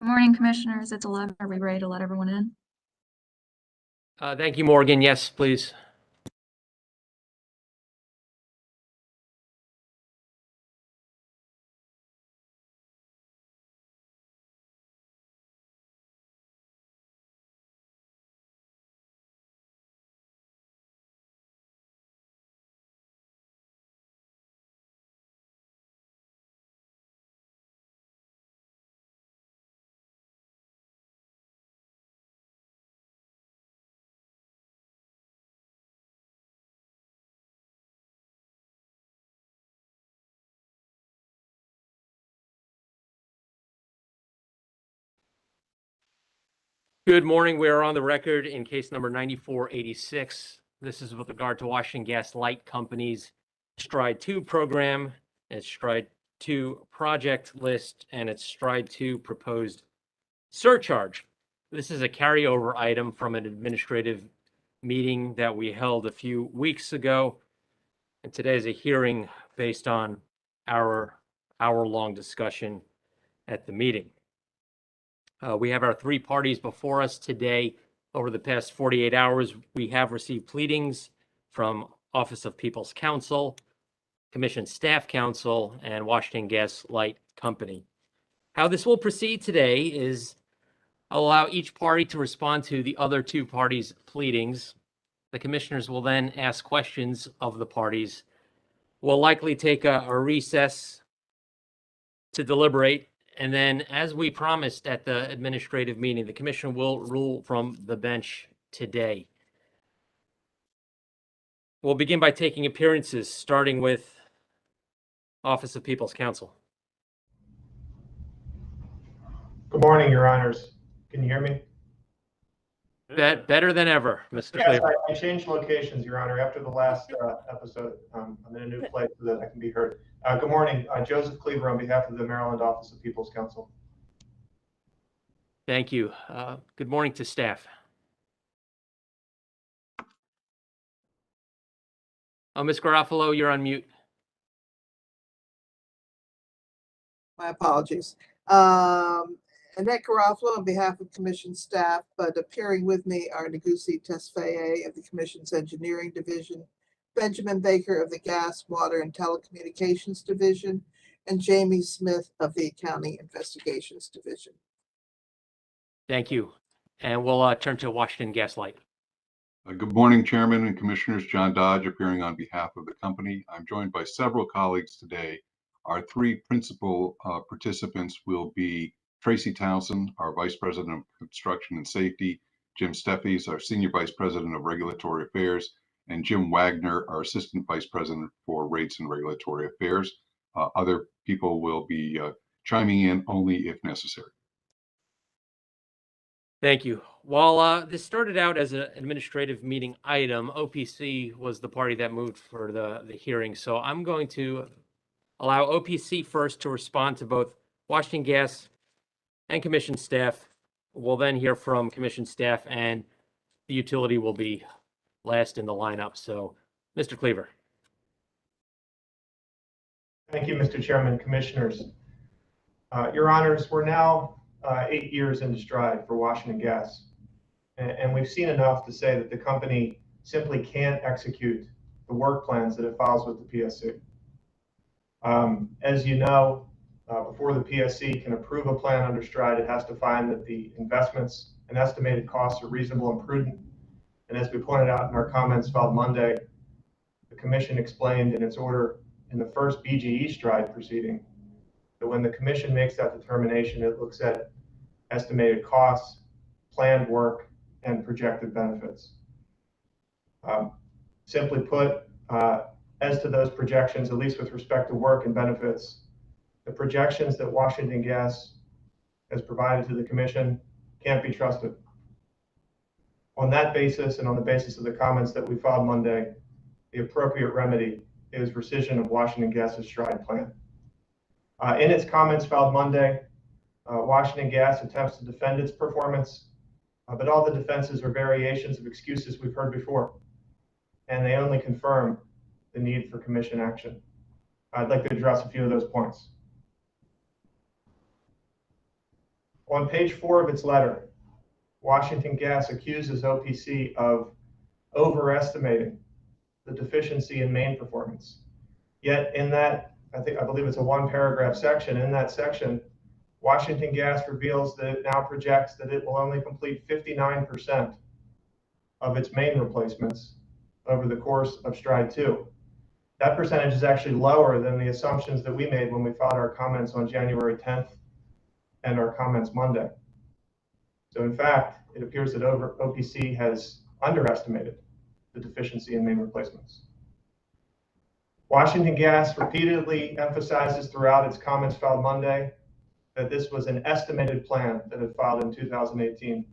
Good morning, Commissioners. It's 11. Are we ready to let everyone in? Thank you, Morgan. Yes, please. Good morning. We are on the record in case number 9486. This is with regard to Washington Gas Light Company's Stride 2 program, its Stride 2 project list, and its Stride 2 proposed surcharge. This is a carryover item from an administrative meeting that we held a few weeks ago. And today is a hearing based on our hour-long discussion at the meeting. We have our three parties before us today. Over the past 48 hours, we have received pleadings from Office of People's Counsel, Commission Staff Counsel, and Washington Gas Light Company. How this will proceed today is allow each party to respond to the other two parties' pleadings. The commissioners will then ask questions of the parties. We'll likely take a recess to deliberate. And then, as we promised at the administrative meeting, the commission will rule from the bench today. We'll begin by taking appearances, starting with Office of People's Counsel. Good morning, Your Honors. Can you hear me? Better than ever, Mr. Yes, Cleaver. I changed locations, Your Honor, after the last episode. I'm in a new place so that I can be heard. Good morning, Joseph Cleaver on behalf of the Maryland Office of People's Counsel. Thank you. Good morning to staff. Ms. Garofalo, you're on mute. My apologies. Annette Garofalo on behalf of Commission staff, but appearing with me are Negusi Tesfaye of the Commission's Engineering Division, Benjamin Baker of the Gas, Water, and Telecommunications Division, and Jamie Smith of the Accounting Investigations Division. Thank you. And we'll turn to Washington Gas Light. Good morning, Chairman and Commissioners. John Dodge appearing on behalf of the company. I'm joined by several colleagues today. Our three principal participants will be Tracy Townsend, our Vice President of Construction and Safety, Jim Steffes, our Senior Vice President of Regulatory Affairs, and Jim Wagner, our Assistant Vice President for Rates and Regulatory Affairs. Other people will be chiming in only if necessary. Thank you. While this started out as an administrative meeting item, OPC was the party that moved for the hearing. So I'm going to allow OPC first to respond to both Washington Gas and Commission staff. We'll then hear from Commission staff, and the utility will be last in the lineup. So, Mr. Cleaver. Thank you, Mr. Chairman, Commissioners. Your Honors, we're now 8 years into Stride for Washington Gas, and we've seen enough to say that the company simply can't execute the work plans that it files with the PSC. As you know, before the PSC can approve a plan under Stride, it has to find that the investments and estimated costs are reasonable and prudent. And as we pointed out in our comments filed Monday, the Commission explained in its order in the first BGE Stride proceeding that when the Commission makes that determination, it looks at estimated costs, planned work, and projected benefits. Simply put, as to those projections, at least with respect to work and benefits, the projections that Washington Gas has provided to the Commission can't be trusted. On that basis, and on the basis of the comments that we filed Monday, the appropriate remedy is rescission of Washington Gas's Stride plan. In its comments filed Monday, Washington Gas attempts to defend its performance, but all the defenses are variations of excuses we've heard before, and they only confirm the need for Commission action. I'd like to address a few of those points. On page 4 of its letter, Washington Gas accuses OPC of overestimating the deficiency in main performance. Yet in that, I believe it's a 1-paragraph section, in that section, Washington Gas reveals that it now projects that it will only complete 59% of its main replacements over the course of Stride 2. That percentage is actually lower than the assumptions that we made when we filed our comments on January 10th and our comments Monday. So in fact, it appears that OPC has underestimated the deficiency in main replacements. Washington Gas repeatedly emphasizes throughout its comments filed Monday that this was an estimated plan that had filed in 2018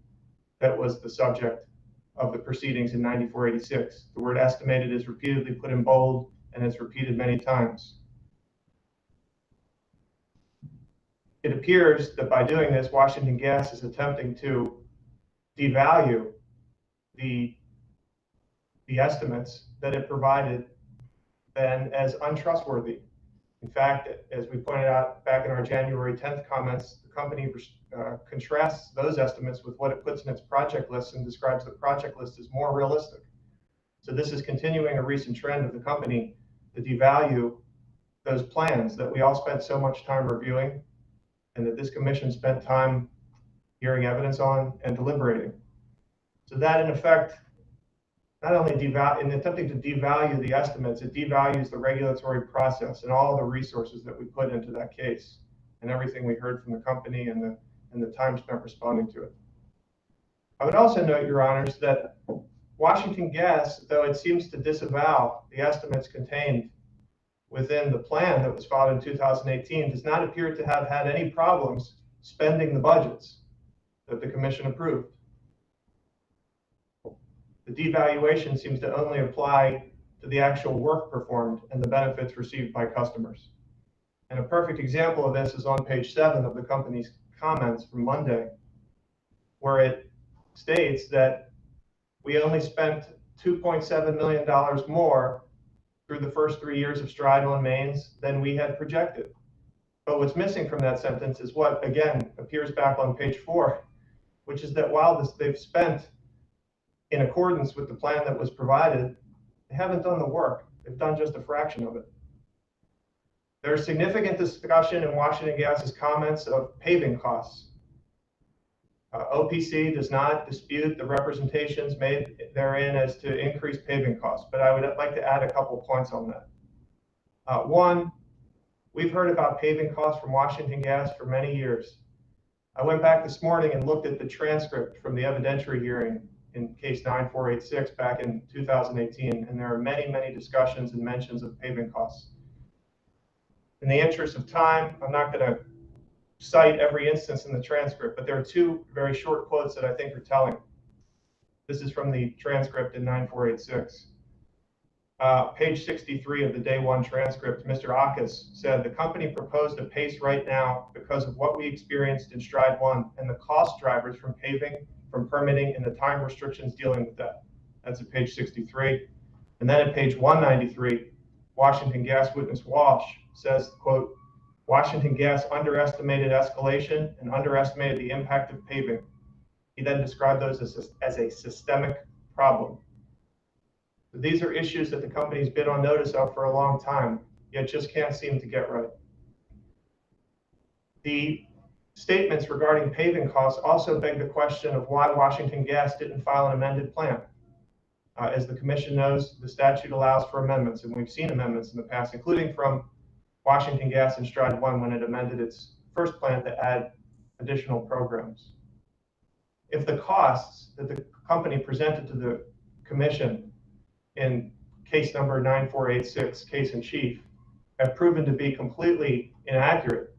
that was the subject of the proceedings in 9486. The word estimated is repeatedly put in bold and it's repeated many times. It appears that by doing this, Washington Gas is attempting to devalue the estimates that it provided then as untrustworthy. In fact, as we pointed out back in our January 10th comments, the company contrasts those estimates with what it puts in its project list and describes the project list as more realistic. So this is continuing a recent trend of the company to devalue those plans that we all spent so much time reviewing and that this commission spent time hearing evidence on and deliberating. So that in effect, not only in attempting to devalue the estimates, it devalues the regulatory process and all the resources that we put into that case and everything we heard from the company and the time spent responding to it. I would also note, Your Honors, that Washington Gas, though it seems to disavow the estimates contained within the plan that was filed in 2018, does not appear to have had any problems spending the budgets that the commission approved. The devaluation seems to only apply to the actual work performed and the benefits received by customers. And a perfect example of this is on page 7 of the company's comments from Monday, where it states that we only spent $2.7 million more through the first 3 years of Stride on mains than we had projected. But what's missing from that sentence is what, again, appears back on page 4, which is that while they've spent in accordance with the plan that was provided, they haven't done the work. They've done just a fraction of it. There's significant discussion in Washington Gas's comments of paving costs. OPC does not dispute the representations made therein as to increased paving costs, but I would like to add a couple points on that. One, we've heard about paving costs from Washington Gas for many years. I went back this morning and looked at the transcript from the evidentiary hearing in case 9486 back in 2018, and there are many, many discussions and mentions of paving costs. In the interest of time, I'm not going to cite every instance in the transcript, but there are 2 very short quotes that I think are telling. This is from the transcript in 9486. Page 63 of the day 1 transcript, Mr. Akas said, the company proposed a pace right now because of what we experienced in Stride 1 and the cost drivers from paving, from permitting, and the time restrictions dealing with that. That's at page 63. And then at page 193, Washington Gas witness Walsh says, quote, Washington Gas underestimated escalation and underestimated the impact of paving. He then described those as a systemic problem. So these are issues that the company's been on notice of for a long time, yet just can't seem to get right. The statements regarding paving costs also beg the question of why Washington Gas didn't file an amended plan. As the commission knows, the statute allows for amendments, and we've seen amendments in the past, including from Washington Gas in Stride 1 when it amended its first plan to add additional programs. If the costs that the company presented to the commission in case number 9486, case in chief, have proven to be completely inaccurate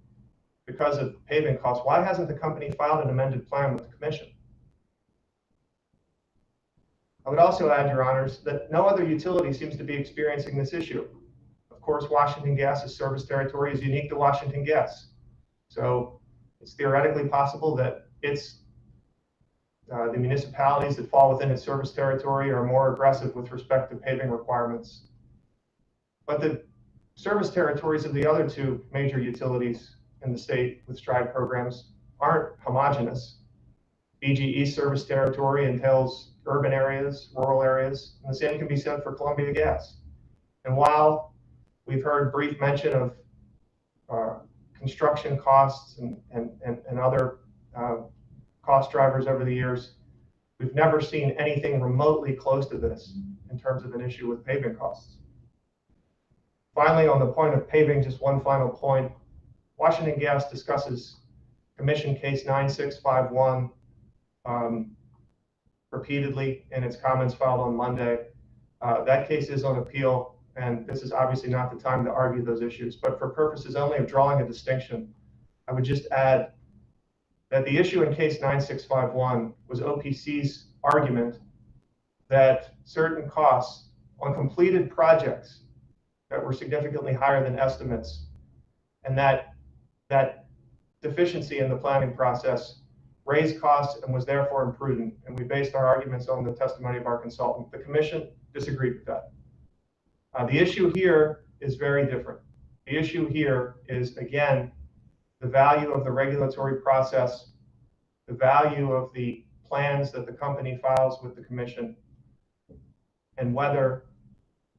because of paving costs, why hasn't the company filed an amended plan with the commission? I would also add, Your Honors, that no other utility seems to be experiencing this issue. Of course, Washington Gas's service territory is unique to Washington Gas. So it's theoretically possible that the municipalities that fall within its service territory are more aggressive with respect to paving requirements. But the service territories of the other 2 major utilities in the state with Stride programs aren't homogeneous. BGE service territory entails urban areas, rural areas, and the same can be said for Columbia Gas. And while we've heard brief mention of construction costs and other cost drivers over the years, we've never seen anything remotely close to this in terms of an issue with paving costs. Finally, on the point of paving, just one final point. Washington Gas discusses Commission Case 9651 repeatedly in its comments filed on Monday. That case is on appeal, and this is obviously not the time to argue those issues, but for purposes only of drawing a distinction, I would just add that the issue in Case 9651 was OPC's argument that certain costs on completed projects that were significantly higher than estimates, and that deficiency in the planning process raised costs and was therefore imprudent. And we based our arguments on the testimony of our consultant. The commission disagreed with that. The issue here is very different. The issue here is, again, the value of the regulatory process, the value of the plans that the company files with the commission, and whether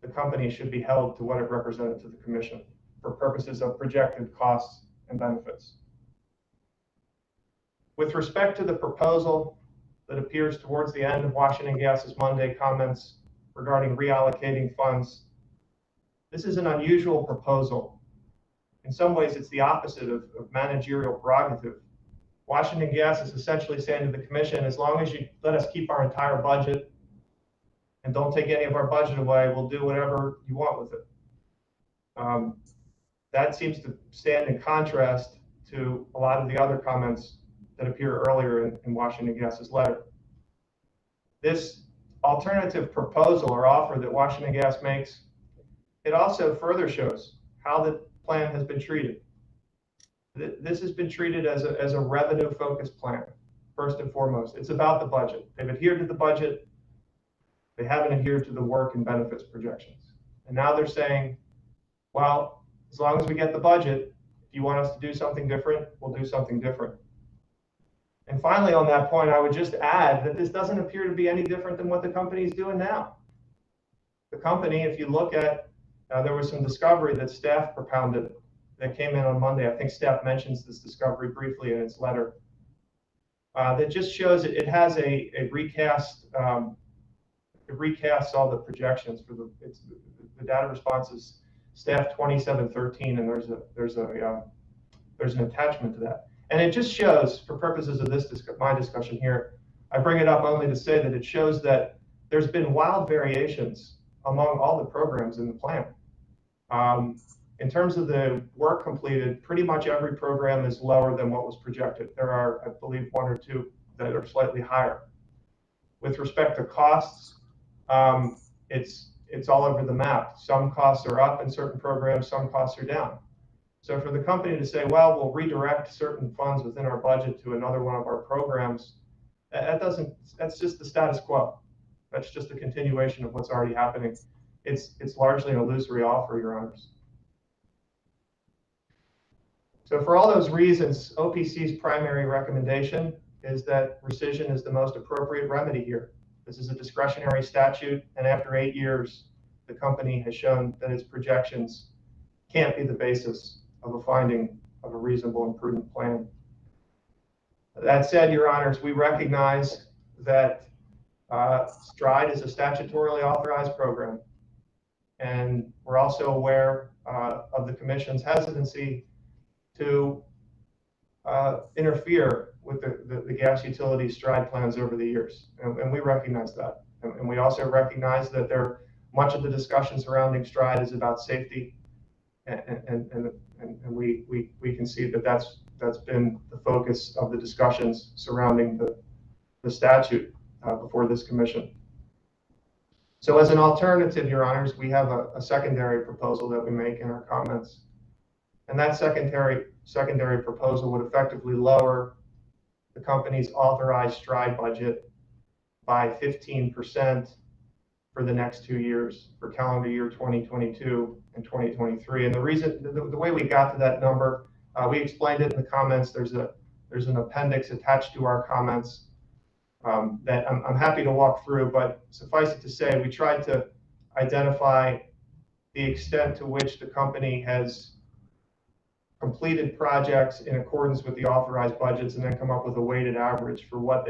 the company should be held to what it represented to the commission for purposes of projected costs and benefits. With respect to the proposal that appears towards the end of Washington Gas's Monday comments regarding reallocating funds, this is an unusual proposal. In some ways, it's the opposite of managerial prerogative. Washington Gas is essentially saying to the commission, as long as you let us keep our entire budget and don't take any of our budget away, we'll do whatever you want with it. That seems to stand in contrast to a lot of the other comments that appear earlier in Washington Gas's letter. This alternative proposal or offer that Washington Gas makes, it also further shows how the plan has been treated. This has been treated as a revenue-focused plan, first and foremost. It's about the budget. They've adhered to the budget. They haven't adhered to the work and benefits projections. And now they're saying, well, as long as we get the budget, if you want us to do something different, we'll do something different. And finally, on that point, I would just add that this doesn't appear to be any different than what the company is doing now. The company, if you look at, there was some discovery that staff propounded that came in on Monday. I think staff mentions this discovery briefly in its letter. That just shows it has a recast. It recasts all the projections for the data responses, staff 2713, and there's an attachment to that. And it just shows, for purposes of my discussion here, I bring it up only to say that it shows that there's been wild variations among all the programs in the plan. In terms of the work completed, pretty much every program is lower than what was projected. There are, I believe, one or two that are slightly higher. With respect to costs, it's all over the map. Some costs are up in certain programs, some costs are down. So for the company to say, well, we'll redirect certain funds within our budget to another one of our programs, that's just the status quo. That's just a continuation of what's already happening. It's largely an illusory offer, Your Honors. So for all those reasons, OPC's primary recommendation is that rescission is the most appropriate remedy here. This is a discretionary statute, and after 8 years, the company has shown that its projections can't be the basis of a finding of a reasonable and prudent plan. That said, Your Honors, we recognize that STRIDE is a statutorily authorized program, and we're also aware of the Commission's hesitancy to interfere with the gas utility STRIDE plans over the years, and we recognize that. And we also recognize that much of the discussion surrounding STRIDE is about safety, and we can see that that's been the focus of the discussions surrounding the statute before this commission. So as an alternative, Your Honors, we have a secondary proposal that we make in our comments. And that secondary proposal would effectively lower the company's authorized STRIDE budget by 15% for the next 2 years, for calendar year 2022 and 2023. And the reason, the way we got to that number, we explained it in the comments. There's a There's an appendix attached to our comments that I'm happy to walk through, but suffice it to say, we tried to identify the extent to which the company has completed projects in accordance with the authorized budgets, and then come up with a weighted average for what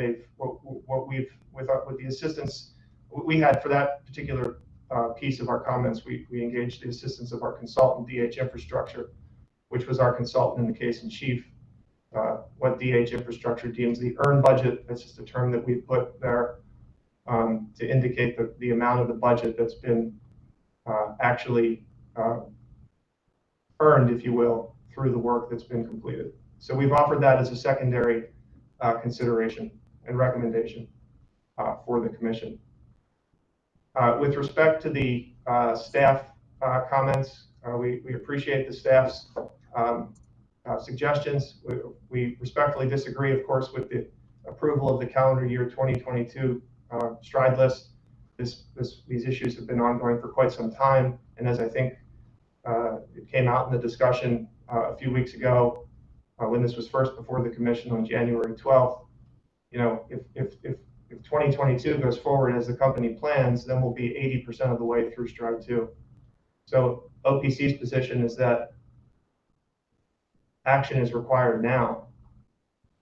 we've, with the assistance we had for that particular piece of our comments. We engaged the assistance of our consultant, DH Infrastructure, which was our consultant in the case in chief. What DH Infrastructure deems the earned budget, that's just a term that we put there to indicate the amount of the budget that's been actually earned, if you will, through the work that's been completed. So we've offered that as a secondary consideration and recommendation for the commission. With respect to the staff comments, we appreciate the staff's suggestions. We respectfully disagree, of course, with the approval of the calendar year 2022 STRIDE list. These issues have been ongoing for quite some time, and as I think it came out in the discussion a few weeks ago when this was first before the commission on January 12th, you know, if 2022 goes forward as the company plans, then we'll be 80% of the way through STRIDE 2. So OPC's position is that action is required now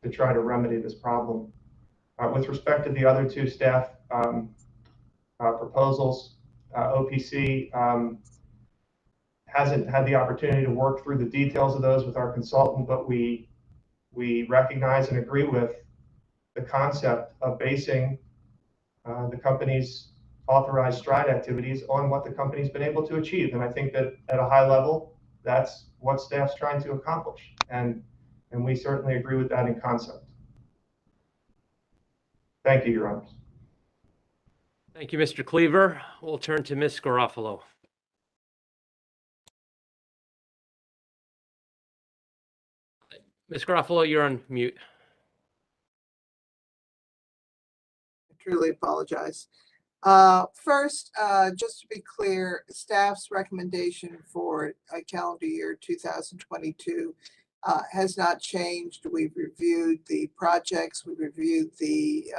to try to remedy this problem. With respect to the other two staff proposals, OPC hasn't had the opportunity to work through the details of those with our consultant, but we recognize and agree with the concept of basing the company's authorized STRIDE activities on what the company's been able to achieve. And I think that at a high level, that's what staff's trying to accomplish. And we certainly agree with that in concept. Thank you, Your Honors. Thank you, Mr. Cleaver. We'll turn to Ms. Garofalo. Ms. Garofalo, you're on mute. I truly apologize. First, just to be clear, staff's recommendation for calendar year 2022 has not changed. We've reviewed the projects, we've reviewed the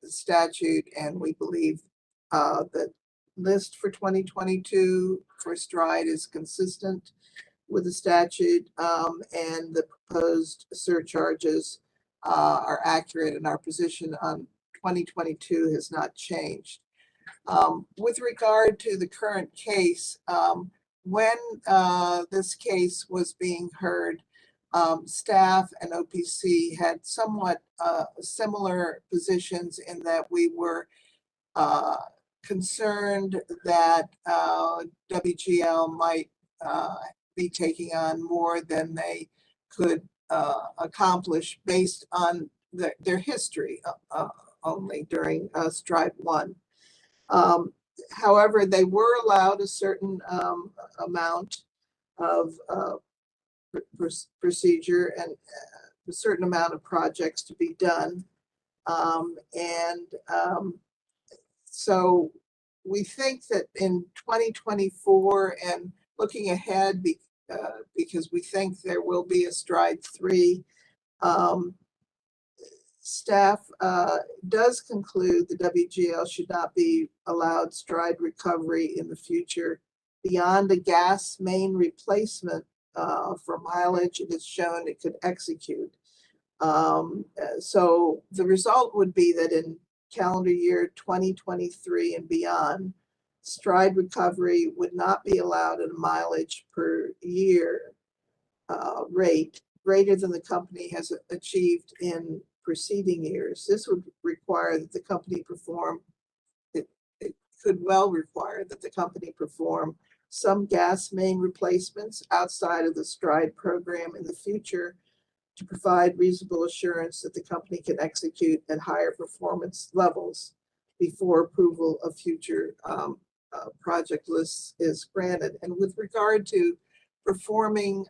statute, and we believe the list for 2022 for STRIDE is consistent with the statute, and the proposed surcharges are accurate, and our position on 2022 has not changed. With regard to the current case, when this case was being heard, staff and OPC had somewhat similar positions in that we were concerned that WGL might be taking on more than they could accomplish based on their history only during STRIDE 1. However, they were allowed a certain amount of procedure and a certain amount of projects to be done. So we think that in 2024 and looking ahead, because we think there will be a STRIDE 3, staff does conclude the WGL should not be allowed STRIDE recovery in the future beyond a gas main replacement for mileage it is shown it could execute. So the result would be that in calendar year 2023 and beyond, STRIDE recovery would not be allowed at a mileage per year rate greater than the company has achieved in preceding years. This would require that the company perform, it could well require that the company perform some gas main replacements outside of the STRIDE program in the future to provide reasonable assurance that the company can execute at higher performance levels before approval of future project lists is granted. And with regard to performing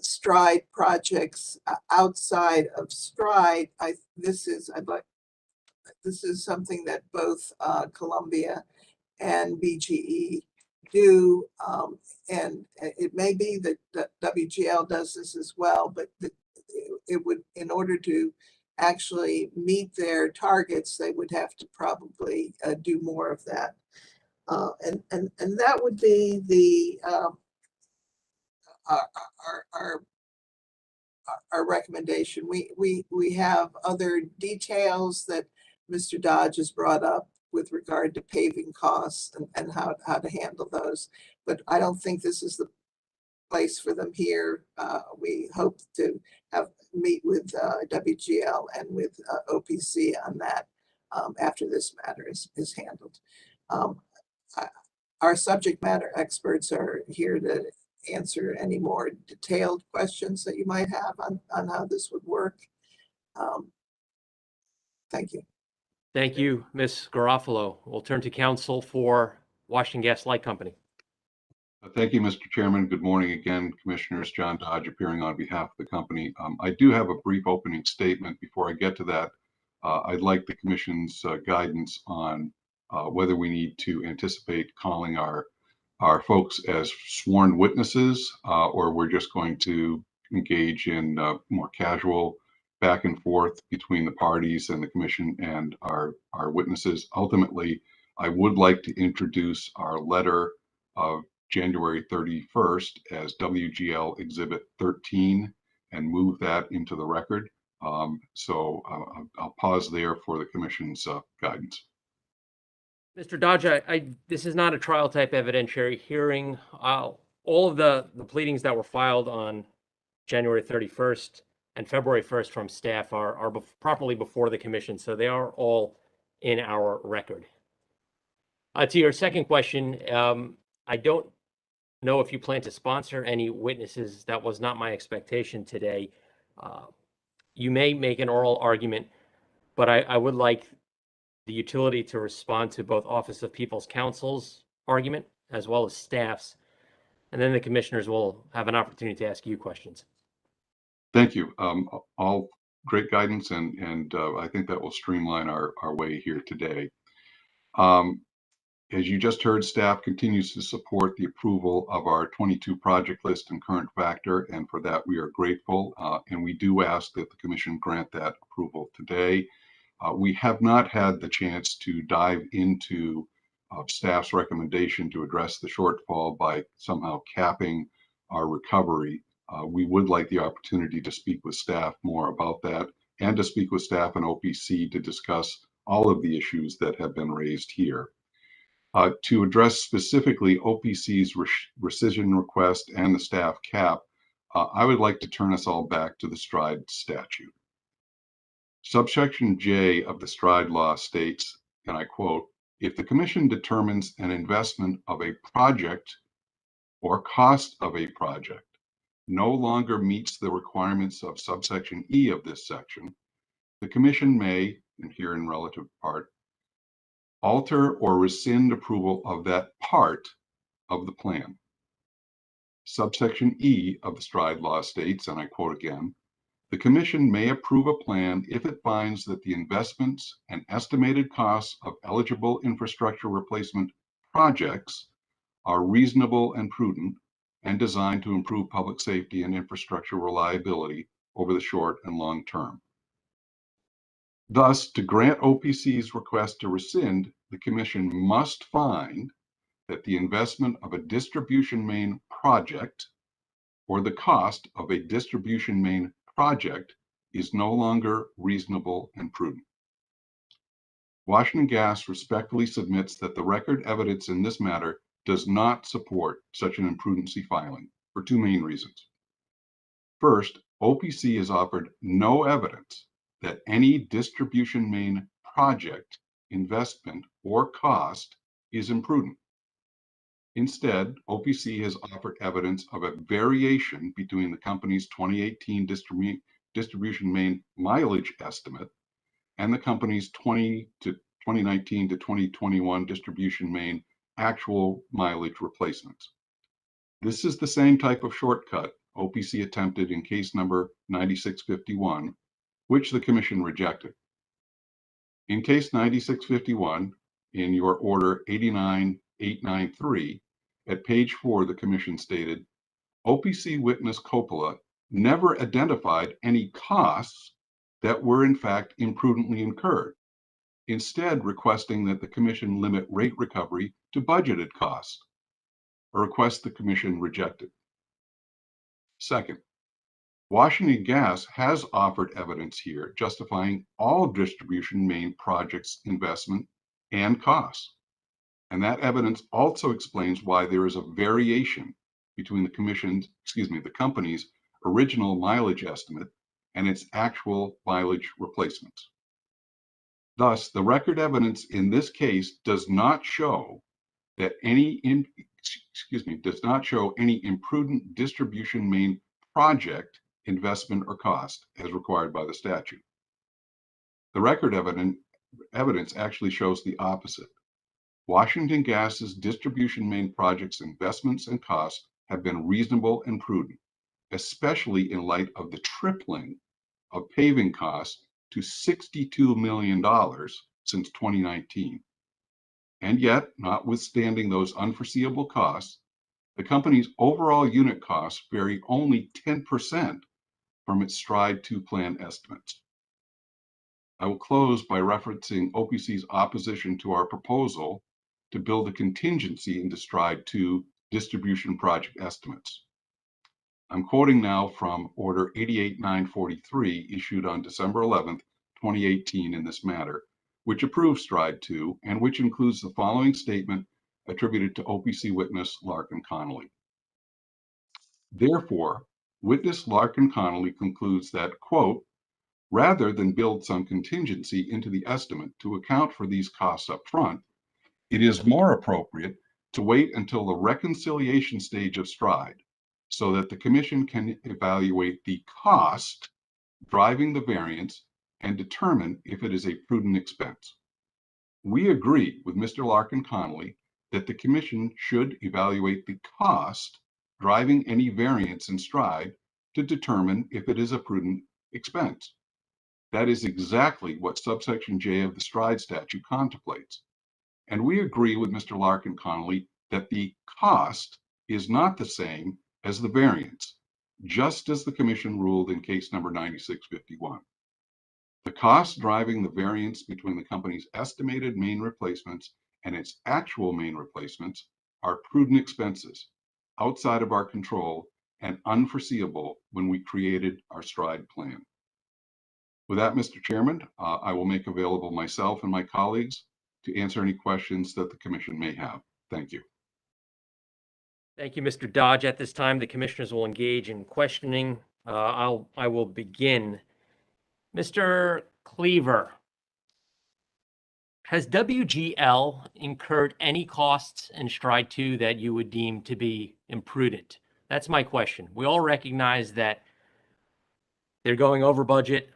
STRIDE projects outside of STRIDE, this is something that both Columbia and BGE do, and it may be that WGL does this as well, but it would, in order to actually meet their targets, they would have to probably do more of that. And that would be the our recommendation. We have other details that Mr. Dodge has brought up with regard to paving costs and how to handle those. But I don't think this is the place for them here. We hope to meet with WGL and with OPC on that after this matter is handled. Our subject matter experts are here to answer any more detailed questions that you might have on how this would work. Thank you. Thank you, Ms. Garofalo. We'll turn to counsel for Washington Gas Light Company. Thank you, Mr. Chairman. Good morning again, Commissioners. John Dodge appearing on behalf of the company. I do have a brief opening statement. Before I get to that, I'd like the Commission's guidance on whether we need to anticipate calling our folks as sworn witnesses, or we're just going to engage in more casual back and forth between the parties and the Commission and our witnesses. Ultimately, I would like to introduce our letter of January 31st as WGL Exhibit 13 and move that into the record. So I'll pause there for the Commission's guidance. Mr. Dodge, this is not a trial type evidentiary hearing. All of the pleadings that were filed on January 31st and February 1st from staff are properly before the Commission, so they are all in our record. To your second question, I don't know if you plan to sponsor any witnesses. That was not my expectation today. You may make an oral argument, but I would like the utility to respond to both Office of People's Counsel's argument as well as staff's, and then the commissioners will have an opportunity to ask you questions. Thank you. All great guidance, and I think that will streamline our way here today. As you just heard, staff continues to support the approval of our 22 project list and current factor, and for that we are grateful, and we do ask that the Commission grant that approval today. We have not had the chance to dive into staff's recommendation to address the shortfall by somehow capping our recovery. We would like the opportunity to speak with staff more about that and to speak with staff and OPC to discuss all of the issues that have been raised here. To address specifically OPC's rescission request and the staff cap, I would like to turn us all back to the STRIDE statute. Subsection J of the STRIDE law states, and I quote, "If the Commission determines an investment of a project or cost of a project no longer meets the requirements of subsection E of this section, the Commission may, and here in relative part, alter or rescind approval of that part of the plan." Subsection E of the STRIDE law states, and I quote again, "The Commission may approve a plan if it finds that the investments and estimated costs of eligible infrastructure replacement projects are reasonable and prudent and designed to improve public safety and infrastructure reliability over the short and long term." Thus, to grant OPC's request to rescind, the Commission must find that the investment of a distribution main project or the cost of a distribution main project is no longer reasonable and prudent. Washington Gas respectfully submits that the record evidence in this matter does not support such an imprudency filing for two main reasons. First, OPC has offered no evidence that any distribution main project, investment, or cost is imprudent. Instead, OPC has offered evidence of a variation between the company's 2018 distribution main mileage estimate and the company's 2019 to 2021 distribution main actual mileage replacements. This is the same type of shortcut OPC attempted in case number 9651, which the Commission rejected. In case 9651, in your order 89893, at page 4, the Commission stated, "OPC witness Coppola never identified any costs that were in fact imprudently incurred, instead requesting that the commission limit rate recovery to budgeted costs, a request the commission rejected. Second, Washington Gas has offered evidence here justifying all distribution main projects investment and costs. And that evidence also explains why there is a variation between the company's original mileage estimate and its actual mileage replacements. Thus, the record evidence in this case does not show that any imprudent distribution main project investment or cost as required by the statute. The record evidence actually shows the opposite. Washington Gas's distribution main projects investments and costs have been reasonable and prudent, especially in light of the tripling of paving costs to $62 million since 2019. And yet, notwithstanding those unforeseeable costs, the company's overall unit costs vary only 10% from its STRIDE 2 plan estimates. I will close by referencing OPC's opposition to our proposal to build a contingency into STRIDE 2 distribution project estimates. I'm quoting now from Order 88-943 issued on December 11th, 2018 in this matter, which approves STRIDE 2 and which includes the following statement attributed to OPC witness Larkin Connolly. Therefore, witness Larkin Connolly concludes that, quote, rather than build some contingency into the estimate to account for these costs up front, it is more appropriate to wait until the reconciliation stage of STRIDE so that the commission can evaluate the cost driving the variance and determine if it is a prudent expense. We agree with Mr. Larkin Connolly that the commission should evaluate the cost driving any variance in STRIDE to determine if it is a prudent expense. That is exactly what subsection J of the STRIDE statute contemplates. And we agree with Mr. Larkin Connolly that the cost is not the same as the variance, just as the commission ruled in case number 9651. The cost driving the variance between the company's estimated main replacements and its actual main replacements are prudent expenses outside of our control and unforeseeable when we created our STRIDE plan. With that, Mr. Chairman, I will make available myself and my colleagues to answer any questions that the commission may have. Thank you. Thank you, Mr. Dodge. At this time, the commissioners will engage in questioning. I will begin. Mr. Cleaver, has WGL incurred any costs in STRIDE 2 that you would deem to be imprudent? That's my question. We all recognize that they're going over budget.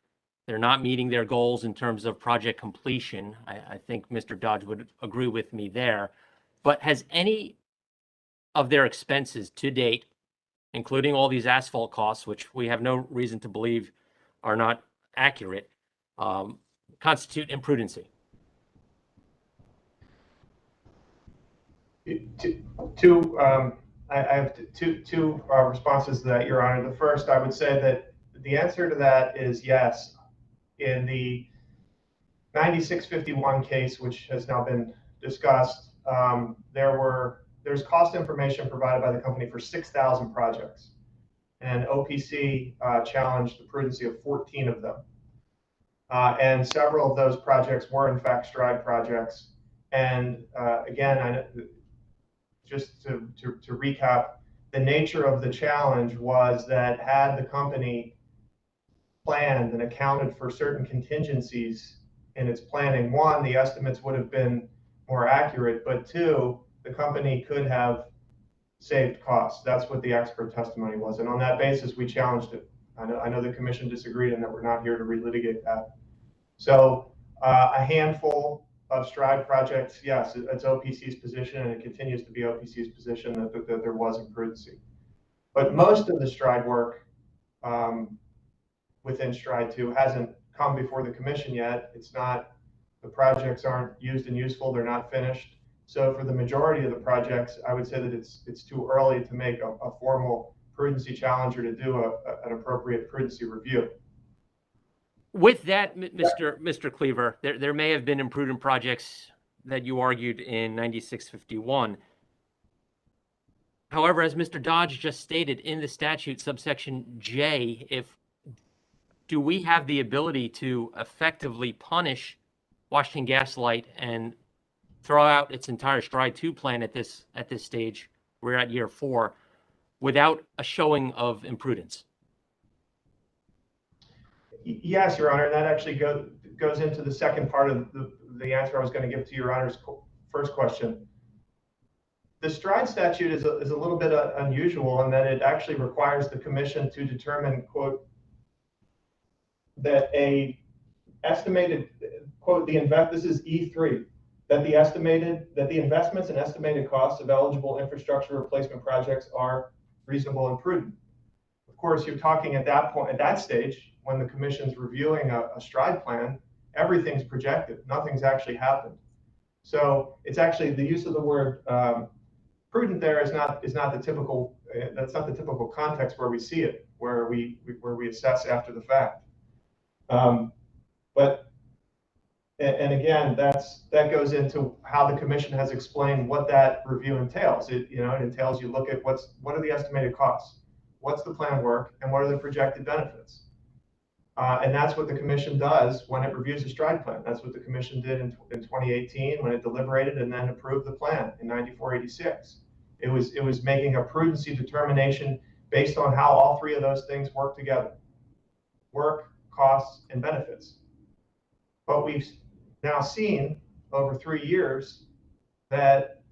They're not meeting their goals in terms of project completion. I think Mr. Dodge would agree with me there. But has any of their expenses to date, including all these asphalt costs, which we have no reason to believe are not accurate, constitute imprudency? I have two responses to that, Your Honor. The first, I would say that the answer to that is yes. In the 9651 case, which has now been discussed, there's cost information provided by the company for 6,000 projects, and OPC challenged the prudency of 14 of them. And several of those projects were in fact STRIDE projects. And again, just to recap, the nature of the challenge was that had the company planned and accounted for certain contingencies in its planning, one, the estimates would have been more accurate, but two, the company could have saved costs. That's what the expert testimony was. And on that basis, we challenged it. I know the commission disagreed and that we're not here to relitigate that. So a handful of STRIDE projects, yes, it's OPC's position, and it continues to be OPC's position that there was imprudency. But most of the STRIDE work within STRIDE 2 hasn't come before the commission yet. It's not, the projects aren't used and useful, they're not finished. So for the majority of the projects, I would say that it's too early to make a formal prudency challenger to do an appropriate prudency review. With that, Mr. Cleaver, there may have been imprudent projects that you argued in 9651. However, as Mr. Dodge just stated in the statute, subsection J, do we have the ability to effectively punish Washington Gas Light and throw out its entire Stride 2 plan at this stage? We're at year 4 without a showing of imprudence. Yes, Your Honor, and that actually goes into the second part of the answer I was going to give to Your Honor's first question. The Stride statute is a little bit unusual in that it actually requires the commission to determine, quote, that a estimated, quote, this is E3, that the investments and estimated costs of eligible infrastructure replacement projects are reasonable and prudent. Of course, you're talking at that point, at that stage, when the commission's reviewing a Stride plan, everything's projected. Nothing's actually happened. So it's actually the use of the word prudent there is not the typical. That's not the typical context where we see it, where we assess after the fact. And again, that goes into how the commission has explained what that review entails. It entails you look at what are the estimated costs, what's the plan work, and what are the projected benefits. And that's what the commission does when it reviews a Stride plan. That's what the commission did in 2018 when it deliberated and then approved the plan in 9486. It was making a prudency determination based on how all three of those things work together: work, costs, and benefits. But we've now seen over 3 years that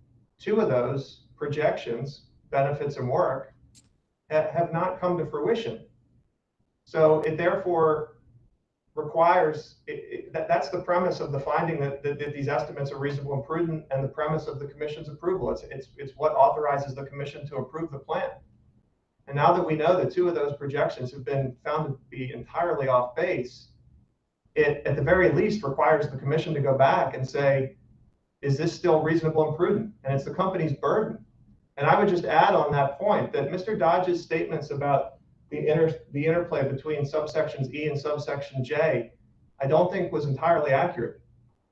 2 of those projections, benefits and work, have not come to fruition. So it therefore requires, that's the premise of the finding that these estimates are reasonable and prudent, and the premise of the commission's approval. It's what authorizes the commission to approve the plan. And now that we know that 2 of those projections have been found to be entirely off base, it at the very least requires the commission to go back and say, is this still reasonable and prudent? And it's the company's burden. And I would just add on that point that Mr. Dodge's statements about the interplay between subsections E and subsection J, I don't think was entirely accurate.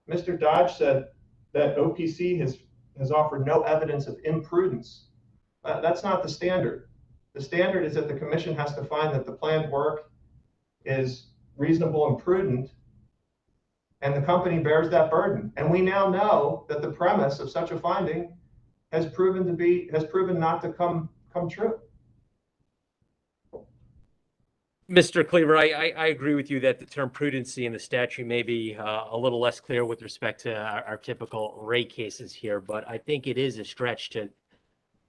Mr. Dodge said that OPC has offered no evidence of imprudence. That's not the standard. The standard is that the commission has to find that the planned work is reasonable and prudent, and the company bears that burden. And we now know that the premise of such a finding has proven not to come true. Mr. Cleaver, I agree with you that the term prudency in the statute may be a little less clear with respect to our typical rate cases here, but I think it is a stretch to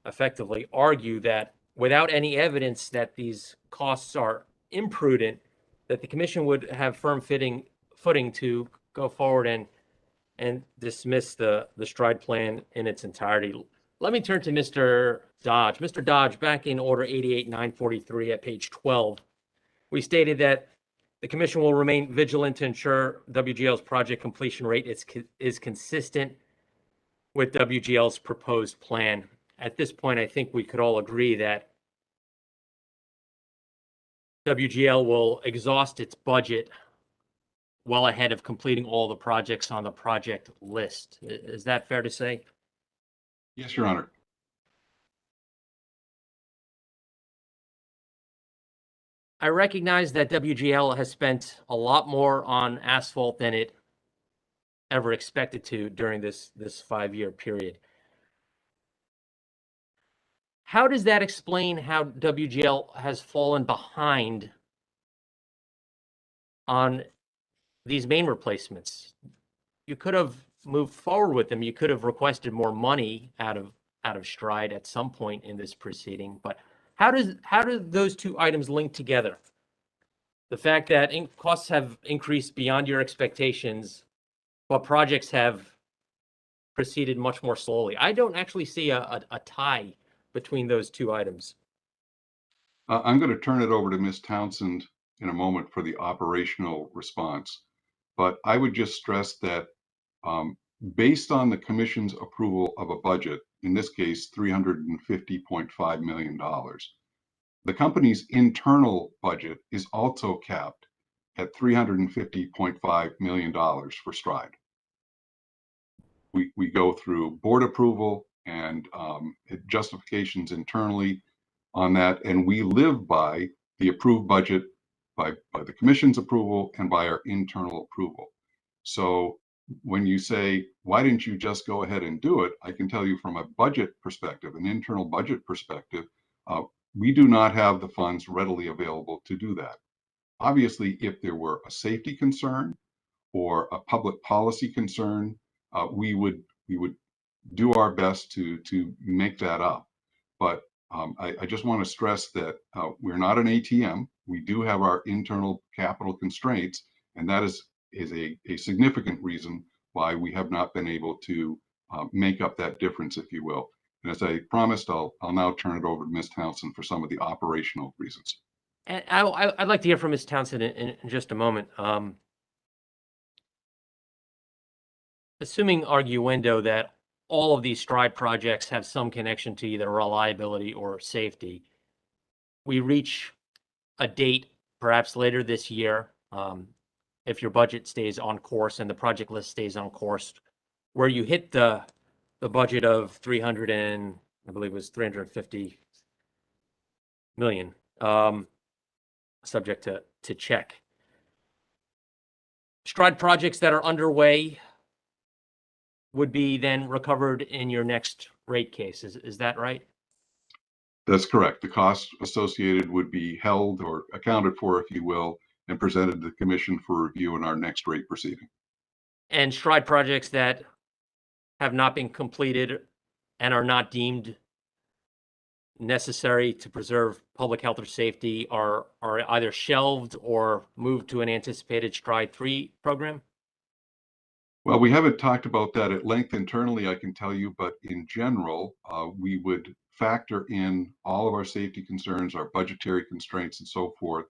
effectively argue that without any evidence that these costs are imprudent, that the commission would have firm footing to go forward and dismiss the Stride plan in its entirety. Let me turn to Mr. Dodge. Mr. Dodge, back in Order 88-943 at page 12, we stated that the commission will remain vigilant to ensure WGL's project completion rate is consistent with WGL's proposed plan. At this point, I think we could all agree that WGL will exhaust its budget well ahead of completing all the projects on the project list. Is that fair to say? Yes, Your Honor. I recognize that WGL has spent a lot more on asphalt than it ever expected to during this 5-year period. How does that explain how WGL has fallen behind on these main replacements? You could have moved forward with them. You could have requested more money out of Stride at some point in this proceeding. But how do those 2 items link together? The fact that costs have increased beyond your expectations, but projects have proceeded much more slowly. I don't actually see a tie between those 2 items. I'm going to turn it over to Ms. Townsend in a moment for the operational response. But I would just stress that based on the commission's approval of a budget, in this case, $350.5 million, The company's internal budget is also capped at $350.5 million for Stride. We go through board approval and justifications internally on that, and we live by the approved budget, by the commission's approval and by our internal approval. So when you say, why didn't you just go ahead and do it? I can tell you from a budget perspective, an internal budget perspective, we do not have the funds readily available to do that. Obviously, if there were a safety concern or a public policy concern, we would do our best to make that up. But I just want to stress that we're not an ATM. We do have our internal capital constraints, and that is a significant reason why we have not been able to make up that difference, if you will. And as I promised, I'll now turn it over to Ms. Townsend for some of the operational reasons. And I'd like to hear from Ms. Townsend in just a moment. Assuming arguendo that all of these Stride projects have some connection to either reliability or safety, we reach a date perhaps later this year, if your budget stays on course and the project list stays on course, where you hit the budget of 300 and I believe it was 350 million, subject to check. Stride projects that are underway would be then recovered in your next rate case. Is that right? That's correct. The costs associated would be held or accounted for, if you will, and presented to the commission for review in our next rate proceeding. And Stride projects that have not been completed and are not deemed necessary to preserve public health or safety are either shelved or moved to an anticipated Stride 3 program? Well, we haven't talked about that at length internally, I can tell you, but in general, we would factor in all of our safety concerns, our budgetary constraints and so forth,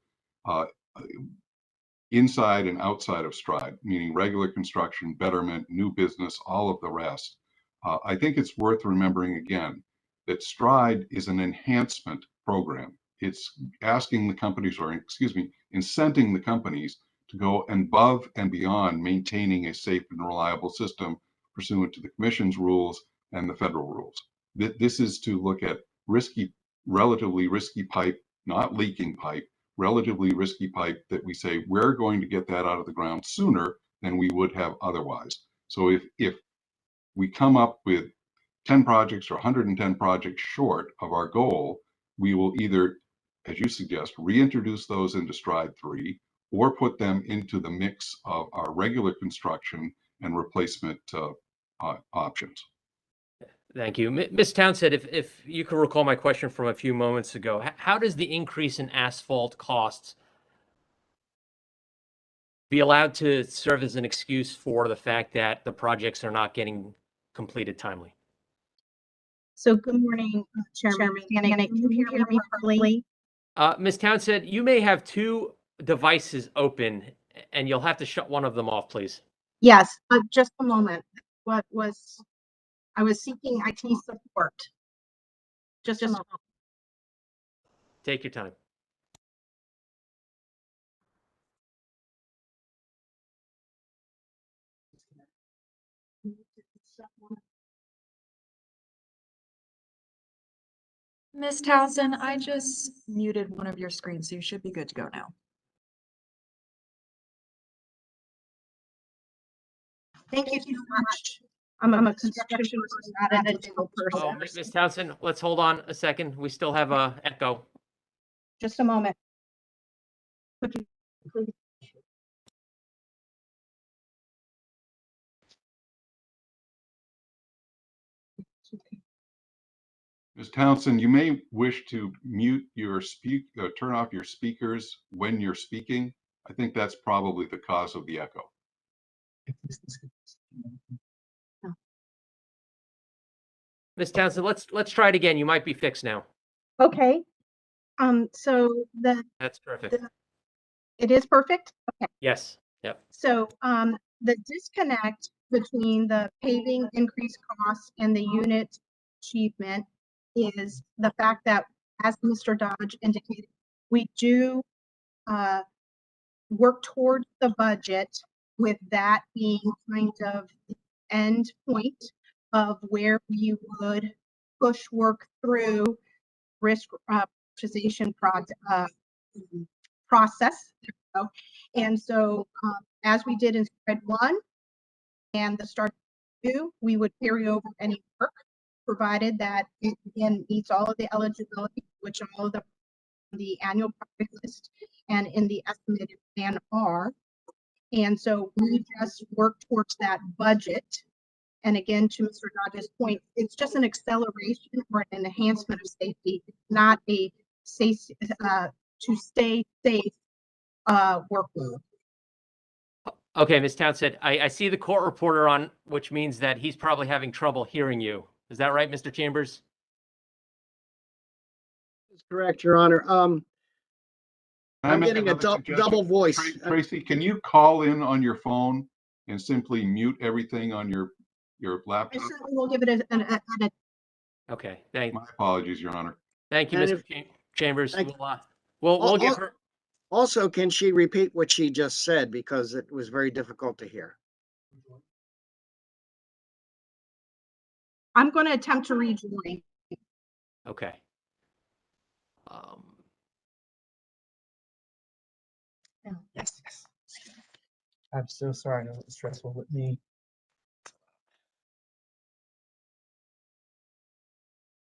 inside and outside of Stride, meaning regular construction, betterment, new business, all of the rest. I think it's worth remembering again that Stride is an enhancement program. It's asking the companies, or excuse me, incenting the companies to go above and beyond maintaining a safe and reliable system pursuant to the commission's rules and the federal rules. This is to look at relatively risky pipe, not leaking pipe, relatively risky pipe that we say we're going to get that out of the ground sooner than we would have otherwise. So if we come up with 10 projects or 110 projects short of our goal, we will either, as you suggest, reintroduce those into Stride 3 or put them into the mix of our regular construction and replacement options. Thank you. Ms. Townsend, if you can recall my question from a few moments ago, how does the increase in asphalt costs be allowed to serve as an excuse for the fact that the projects are not getting completed timely? So good morning, Chairman. Can you hear me properly? Ms. Townsend, you may have two devices open and you'll have to shut one of them off, please. Yes, just a moment. I was seeking IT support. Just a moment. Take your time. Ms. Townsend, I just muted one of your screens, so you should be good to go now. Thank you so much. I'm a construction person, not a digital person. Oh, Ms. Townsend, let's hold on a second. We still have a echo. Just a moment. Could you please? Ms. Townsend, you may wish to mute your turn off your speakers when you're speaking. I think that's probably the cause of the echo. Ms. Townsend, let's try it again. You might be fixed now. Okay. So That's perfect. it is perfect. Okay. Yes. Yep. So the disconnect between the paving increased costs and the unit achievement is the fact that as Mr. Dodge indicated, we do work towards the budget with that being kind of the end point of where we would push work through risk prioritization process. And so as we did in Stride 1 and the Start 2, we would carry over any work provided that it again meets all of the eligibility, which all of the annual project list and in the estimated plan are. And so we just work towards that budget. And again, to Mr. Dodge's point, it's just an acceleration or an enhancement of safety, not a safe to stay safe workload. Okay, Ms. Townsend, I see the court reporter on, which means that he's probably having trouble hearing you. Is that right, Mr. Chambers? That's correct, Your Honor. Can I I'm make getting a another suggestion? double voice. Tracy, can you call in on your phone and simply mute everything on your I laptop? certainly will give it a Okay, My apologies, Your Honor. thank you, And Mr. Chambers. Thank- We'll give her, Also, can she repeat what she just said because it was very difficult to hear? I'm going to attempt to rejoin. okay. Yes. I'm so sorry. I know it's stressful with me.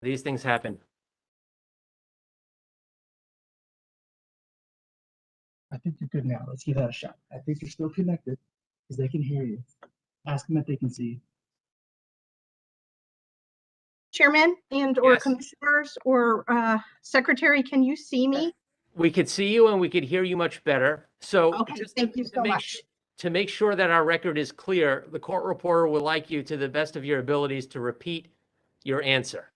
These things happen. I think you're good now. Let's give that a shot. I think you're still connected because they can hear you. Ask them if they can see you. Chairman and or Yes. commissioners or secretary, can you see me? We could see you and we could hear you much better. So Okay, just thank you to so make much. to make sure that our record is clear, the court reporter would like you, to the best of your abilities, to repeat your answer.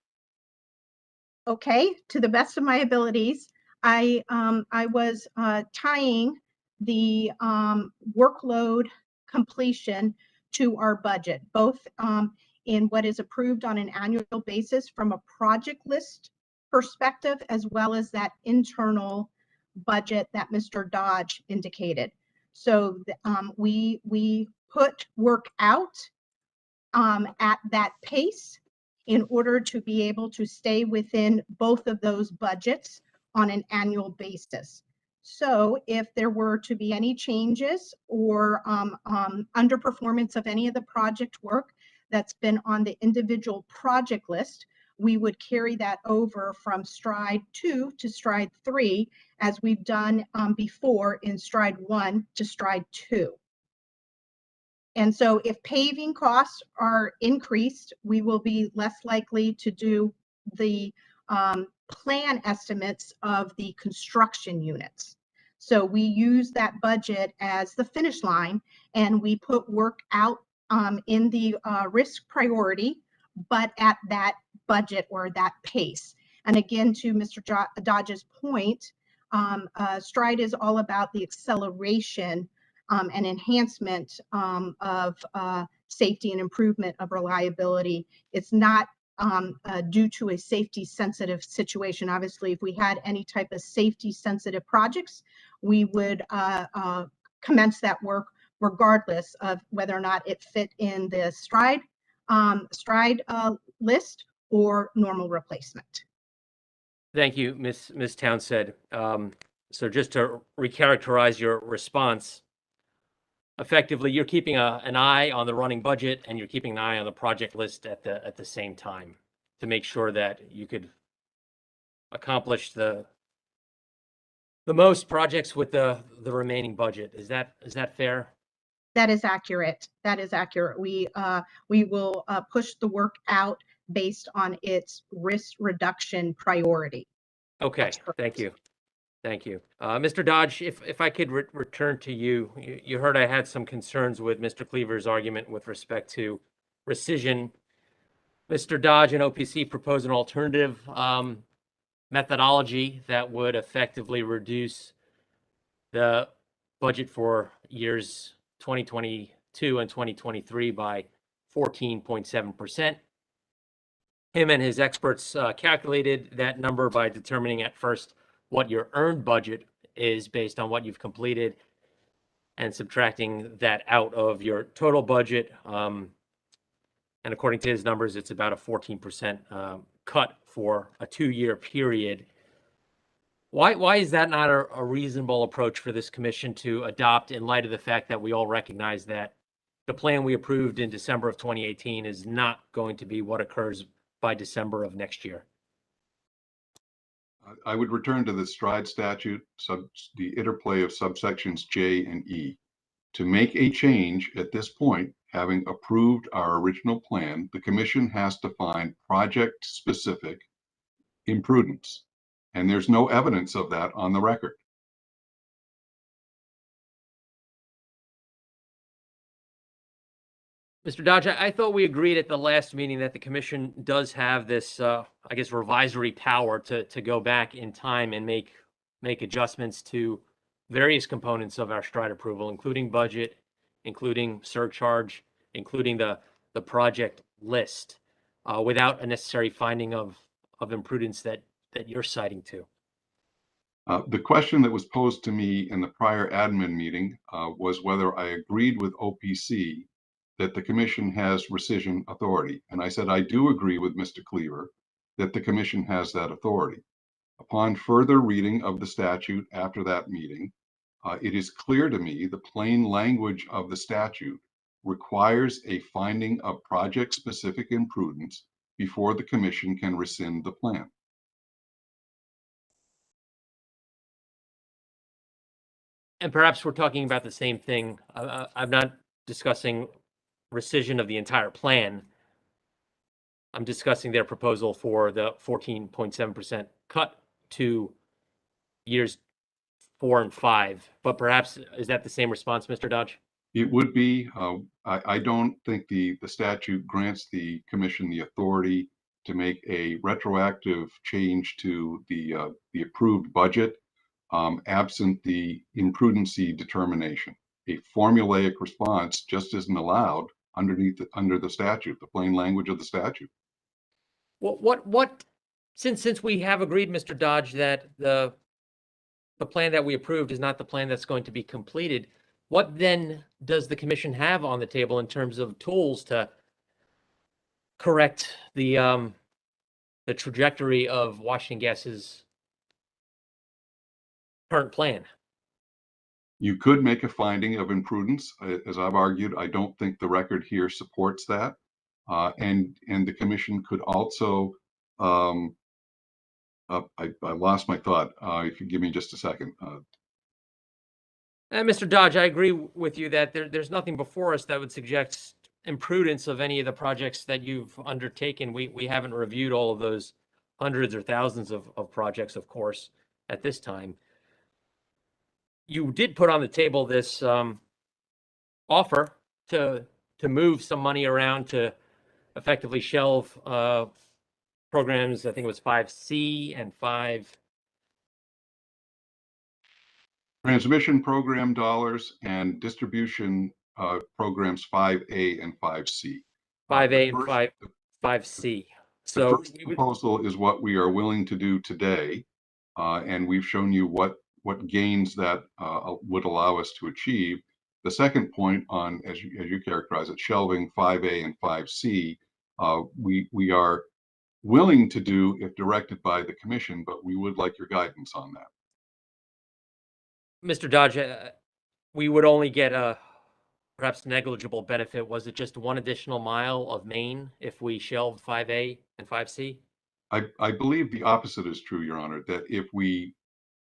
Okay, to the best of my abilities, I was tying the workload completion to our budget, both in what is approved on an annual basis from a project list perspective, as well as that internal budget that Mr. Dodge indicated. So we put work out at that pace in order to be able to stay within both of those budgets on an annual basis. So if there were to be any changes or underperformance of any of the project work that's been on the individual project list, we would carry that over from Stride 2 to Stride 3, as we've done before in Stride 1 to Stride 2. And so if paving costs are increased, we will be less likely to do the plan estimates of the construction units. So we use that budget as the finish line, and we put work out in the risk priority, but at that budget or that pace. And again, to Mr. Dodge's point, Stride is all about the acceleration and enhancement of safety and improvement of reliability. It's not due to a safety sensitive situation. Obviously, if we had any type of safety sensitive projects, we would commence that work regardless of whether or not it fit in the Stride list or normal replacement. Thank you, Ms. Townsend. So just to recharacterize your response, effectively, you're keeping an eye on the running budget and you're keeping an eye on the project list at the same time to make sure that you could accomplish the most projects with the remaining budget. Is that fair? That is accurate. That is accurate. We will push the work out based on its risk reduction priority. Okay, That's correct. thank you. Thank you. Mr. Dodge, if I could return to you, you heard I had some concerns with Mr. Cleaver's argument with respect to rescission. Mr. Dodge and OPC propose an alternative methodology that would effectively reduce the budget for years 2022 and 2023 by 14.7%. him and his experts calculated that number by determining at first what your earned budget is based on what you've completed and subtracting that out of your total budget. And according to his numbers, it's about a 14% cut for a 2-year period. Why is that not a reasonable approach for this commission to adopt in light of the fact that we all recognize that the plan we approved in December of 2018 is not going to be what occurs by December of next year? I would return to the STRIDE statute, the interplay of subsections J and E. To make a change at this point, having approved our original plan, the commission has to find project-specific imprudence. And there's no evidence of that on the record. Mr. Dodge, I thought we agreed at the last meeting that the commission does have this, I guess, revisory power to go back in time and make adjustments to various components of our STRIDE approval, including budget, including surcharge, including the project list, without a necessary finding of imprudence that you're citing to. The question that was posed to me in the prior admin meeting was whether I agreed with OPC that the commission has rescission authority. And I said, I do agree with Mr. Cleaver that the commission has that authority. Upon further reading of the statute after that meeting, it is clear to me the plain language of the statute requires a finding of project-specific imprudence before the commission can rescind the plan. And perhaps we're talking about the same thing. I'm not discussing rescission of the entire plan. I'm discussing their proposal for the 14.7% cut to years 4 and 5. But perhaps, is that the same response, Mr. Dodge? It would be. I don't think the statute grants the commission the authority to make a retroactive change to the approved budget absent the imprudency determination. A formulaic response just isn't allowed under the statute, the plain language of the statute. What since we have agreed, Mr. Dodge, that the plan that we approved is not the plan that's going to be completed, what then does the commission have on the table in terms of tools to correct the trajectory of Washington Gas's current plan? You could make a finding of imprudence. As I've argued, I don't think the record here supports that. And the commission could also, I lost my thought. If you give me just a second. Mr. Dodge, I agree with you that there's nothing before us that would suggest imprudence of any of the projects that you've undertaken. We haven't reviewed all of those hundreds or thousands of projects, of course, at this time. You did put on the table this offer to move some money around to effectively shelve programs. I think it was 5C and 5. Transmission program dollars and distribution programs 5A and 5C. 5A and 5C. So the first proposal is what we are willing to do today, and we've shown you what gains that would allow us to achieve. The second point on, as you characterize it, shelving 5A and 5C, we are willing to do if directed by the commission, but we would like your guidance on that. Mr. Dodge, we would only get a perhaps negligible benefit. Was it just one additional mile of main if we shelved 5A and 5C? I believe the opposite is true, Your Honor, that if we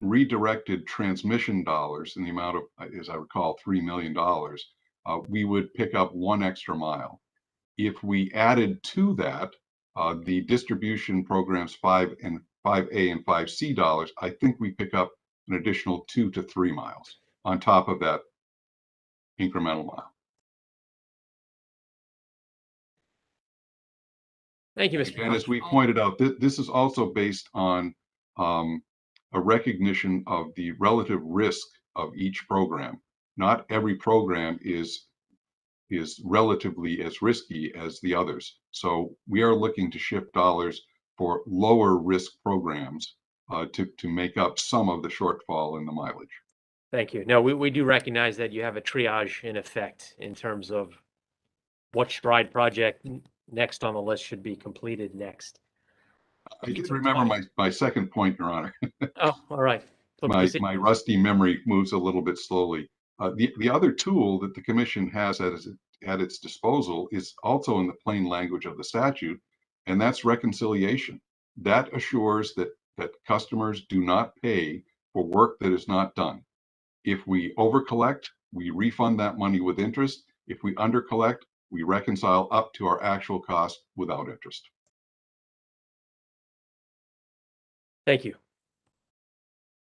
redirected transmission dollars in the amount of, as I recall, $3 million, we would pick up one extra mile. If we added to that the distribution programs 5A and 5C dollars, I think we pick up an additional 2 to 3 miles on top of that incremental mile. Thank you, Mr. And as we pointed out, this is also based on a recognition of the relative risk of each program. Not every program is is relatively as risky as the others. So we are looking to shift dollars for lower risk programs to make up some of the shortfall in the mileage. Thank you. No, we do recognize that you have a triage in effect in terms of what STRIDE project next on the list should be completed next. I did remember my second point, Your Honor. Oh, all right. So My rusty memory moves a little bit slowly. The other tool that the commission has at its disposal is also in the plain language of the statute, and that's reconciliation. That assures that customers do not pay for work that is not done. If we overcollect, we refund that money with interest. If we undercollect, we reconcile up to our actual cost without interest. Thank you.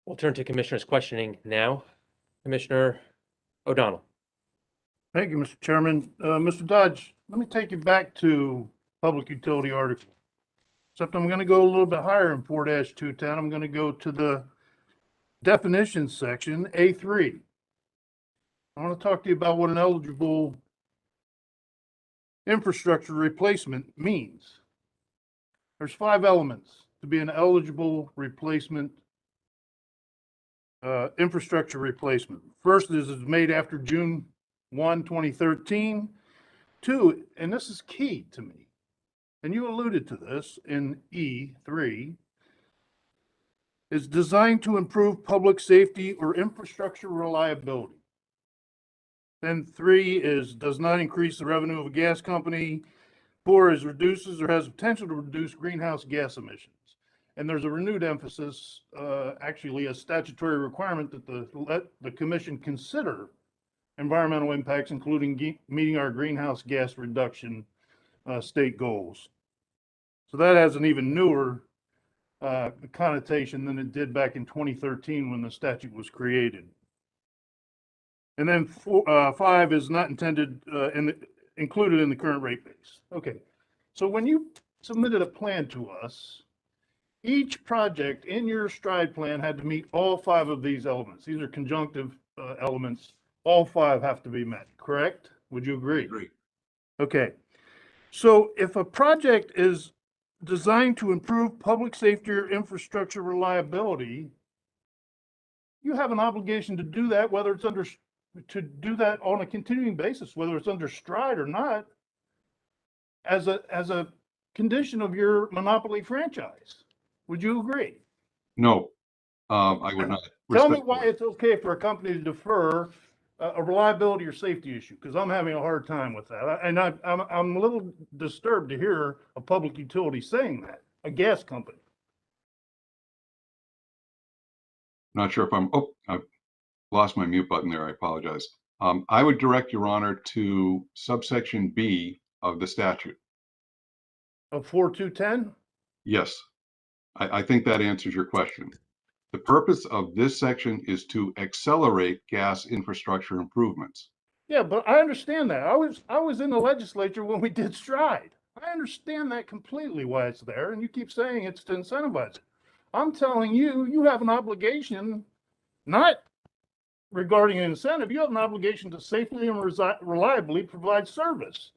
We'll turn to Commissioner's questioning now. Commissioner O'Donnell. Thank you, Mr. Chairman. Mr. Dodge, let me take you back to public utility article. Except I'm going to go a little bit higher in 4-210. I'm going to go to the definitions section, A3. I want to talk to you about what an eligible infrastructure replacement means. There's 5 elements to be an eligible replacement, infrastructure replacement. First is made after June 1, 2013. 2, and this is key to me, and you alluded to this in E3, is designed to improve public safety or infrastructure reliability. Then 3 is does not increase the revenue of a gas company. 4 is reduces or has potential to reduce greenhouse gas emissions. And there's a renewed emphasis, actually a statutory requirement that the commission consider environmental impacts, including meeting our greenhouse gas reduction state goals. So that has an even newer connotation than it did back in 2013 when the statute was created. And then 5 is not intended included in the current rate base. Okay, so when you submitted a plan to us, each project in your STRIDE plan had to meet all 5 of these elements. These are conjunctive elements. All 5 have to be met, correct? Would you agree? Agree. Okay. So if a project is designed to improve public safety or infrastructure reliability, you have an obligation to do that, whether it's to do that on a continuing basis, whether it's under STRIDE or not, as a condition of your monopoly franchise. Would you agree? No, I would not. Tell me why it's okay for a company to defer a reliability or safety issue, because I'm having a hard time with that. And I'm a little disturbed to hear a public utility saying that, a gas company. Not sure if I've lost my mute button there. I apologize. I would direct Your Honor to subsection B of the statute. Of 4210? Yes, I think that answers your question. The purpose of this section is to accelerate gas infrastructure improvements. Yeah, but I understand that. I was in the legislature when we did STRIDE. I understand that completely why it's there, and you keep saying it's to incentivize it. I'm telling you, you have an obligation, not regarding an incentive, you have an obligation to safely and reliably provide service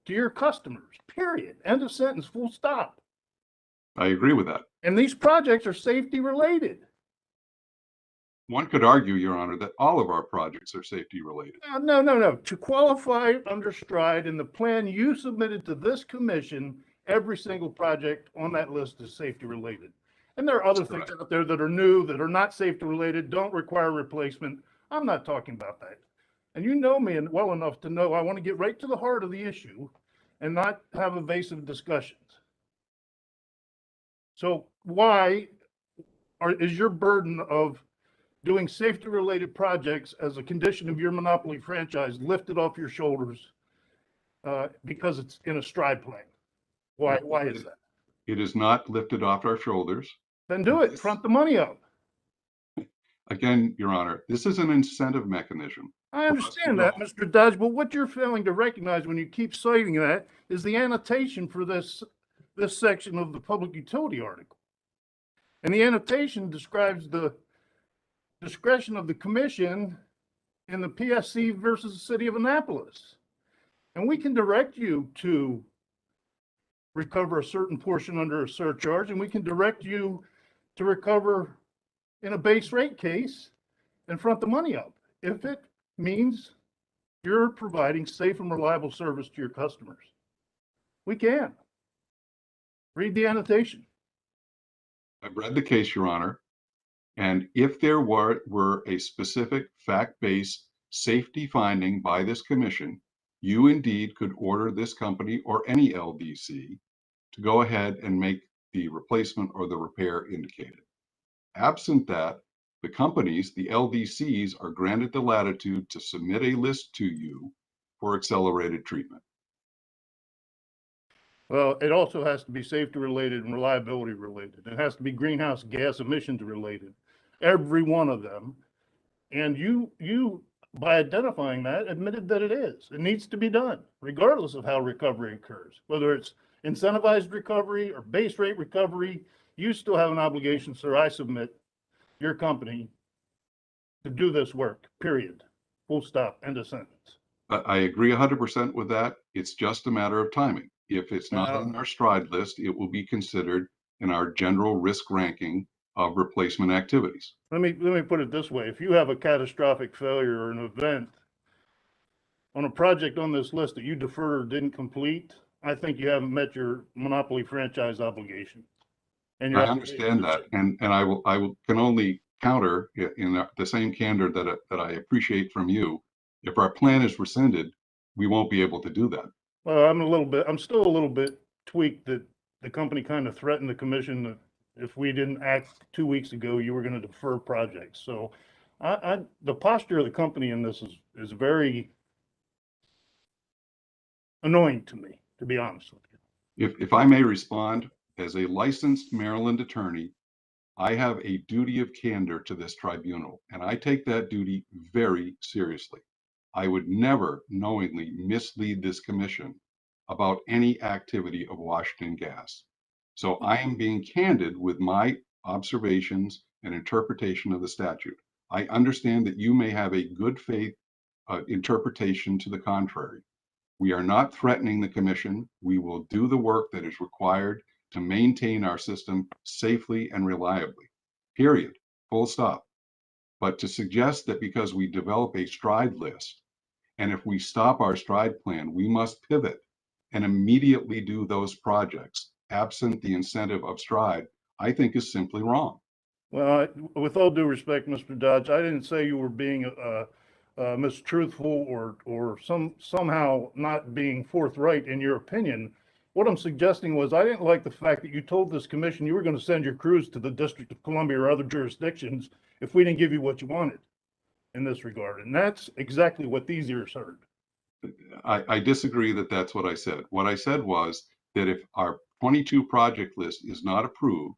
to your customers, period. End of sentence, full stop. I agree with that. And these projects are safety related. One could argue, Your Honor, that all of our projects are safety related. No. To qualify under STRIDE in the plan you submitted to this commission, every single project on that list is safety related. And there are other things out there that are new, that are not safety related, don't require replacement. I'm not talking about that. And you know me well enough to know I want to get right to the heart of the issue and not have evasive discussions. So why is your burden of doing safety related projects as a condition of your monopoly franchise lifted off your shoulders because it's in a STRIDE plan? Why is that? It is not lifted off our shoulders. Then do it, front the money up. Again, Your Honor, this is an incentive mechanism. I understand that, Mr. Dodge, but what you're failing to recognize when you keep citing that is the annotation for this section of the public utility article. And the annotation describes the discretion of the commission in the PSC versus the city of Annapolis. And we can direct you to recover a certain portion under a surcharge, and we can direct you to recover in a base rate case and front the money up if it means you're providing safe and reliable service to your customers. We can. Read the annotation. I've read the case, Your Honor. And if there were a specific fact-based safety finding by this commission, you indeed could order this company or any LDC to go ahead and make the replacement or the repair indicated. Absent that, the companies, the LDCs, are granted the latitude to submit a list to you for accelerated treatment. Well, it also has to be safety related and reliability related. It has to be greenhouse gas emissions related, every one of them. And you, by identifying that, admitted that it is. It needs to be done, regardless of how recovery occurs. Whether it's incentivized recovery or base rate recovery, you still have an obligation, sir, I submit, your company to do this work, period. Full stop, end of sentence. I agree 100% with that. It's just a matter of timing. If it's not on our STRIDE list, it will be considered in our general risk ranking of replacement activities. Let me put it this way. If you have a catastrophic failure or an event on a project on this list that you deferred or didn't complete, I think you haven't met your monopoly franchise obligation. And I understand that, and I can only counter in the same candor that I appreciate from you. If our plan is rescinded, we won't be able to do that. Well, I'm still a little bit tweaked that the company kind of threatened the commission that if we didn't act 2 weeks ago, you were going to defer projects. So the posture of the company in this is very annoying to me, to be honest with you. If I may respond, as a licensed Maryland attorney, I have a duty of candor to this tribunal, and I take that duty very seriously. I would never knowingly mislead this commission about any activity of Washington Gas. So I am being candid with my observations and interpretation of the statute. I understand that you may have a good faith interpretation to the contrary. We are not threatening the commission. We will do the work that is required to maintain our system safely and reliably, period, full stop. But to suggest that because we develop a STRIDE list, and if we stop our STRIDE plan, we must pivot and immediately do those projects, absent the incentive of STRIDE, I think is simply wrong. Well, with all due respect, Mr. Dodge, I didn't say you were being mistruthful or somehow not being forthright in your opinion. What I'm suggesting was I didn't like the fact that you told this commission you were going to send your crews to the District of Columbia or other jurisdictions if we didn't give you what you wanted in this regard. And that's exactly what these ears heard. I disagree that that's what I said. What I said was that if our 22 project list is not approved,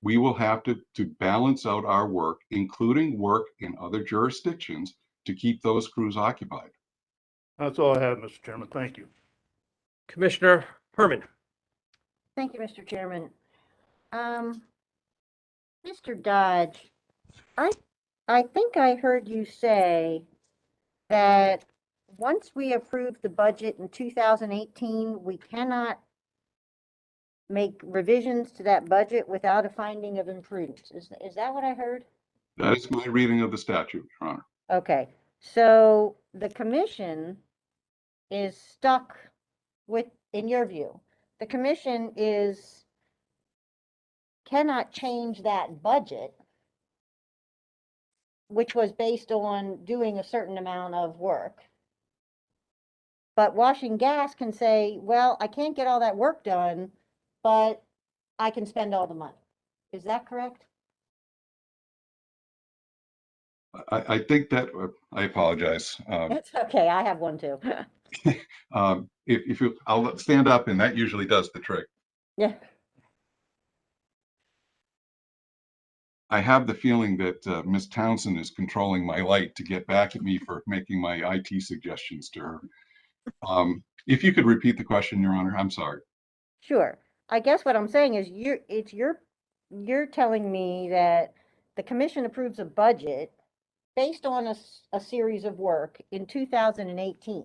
we will have to balance out our work, including work in other jurisdictions, to keep those crews occupied. That's all I have, Mr. Chairman. Thank you. Commissioner Herman. Thank you, Mr. Chairman. Mr. Dodge, I think I heard you say that once we approve the budget in 2018, we cannot make revisions to that budget without a finding of imprudence. Is that what I heard? That is my reading of the statute, Your Honor. Okay, so the commission is stuck with, in your view, the commission cannot change that budget, which was based on doing a certain amount of work. But Washington Gas can say, well, I can't get all that work done, but I can spend all the money. Is that correct? I think that, I apologize. It's okay, I have one too. If you, I'll stand up, and that usually does the trick. Yeah. I have the feeling that Ms. Townsend is controlling my light to get back at me for making my IT suggestions to her. If you could repeat the question, Your Honor, I'm sorry. Sure. I guess what I'm saying is you're telling me that the commission approves a budget based on a series of work in 2018.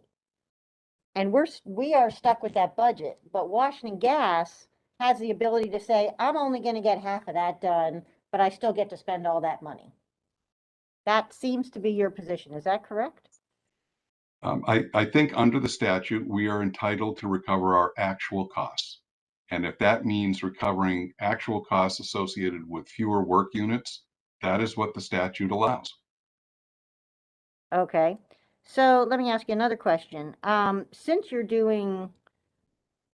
And we are stuck with that budget, but Washington Gas has the ability to say, I'm only gonna get half of that done, but I still get to spend all that money. That seems to be your position. Is that correct? I think under the statute, we are entitled to recover our actual costs. And if that means recovering actual costs associated with fewer work units, that is what the statute allows. Okay, so let me ask you another question. Since you're doing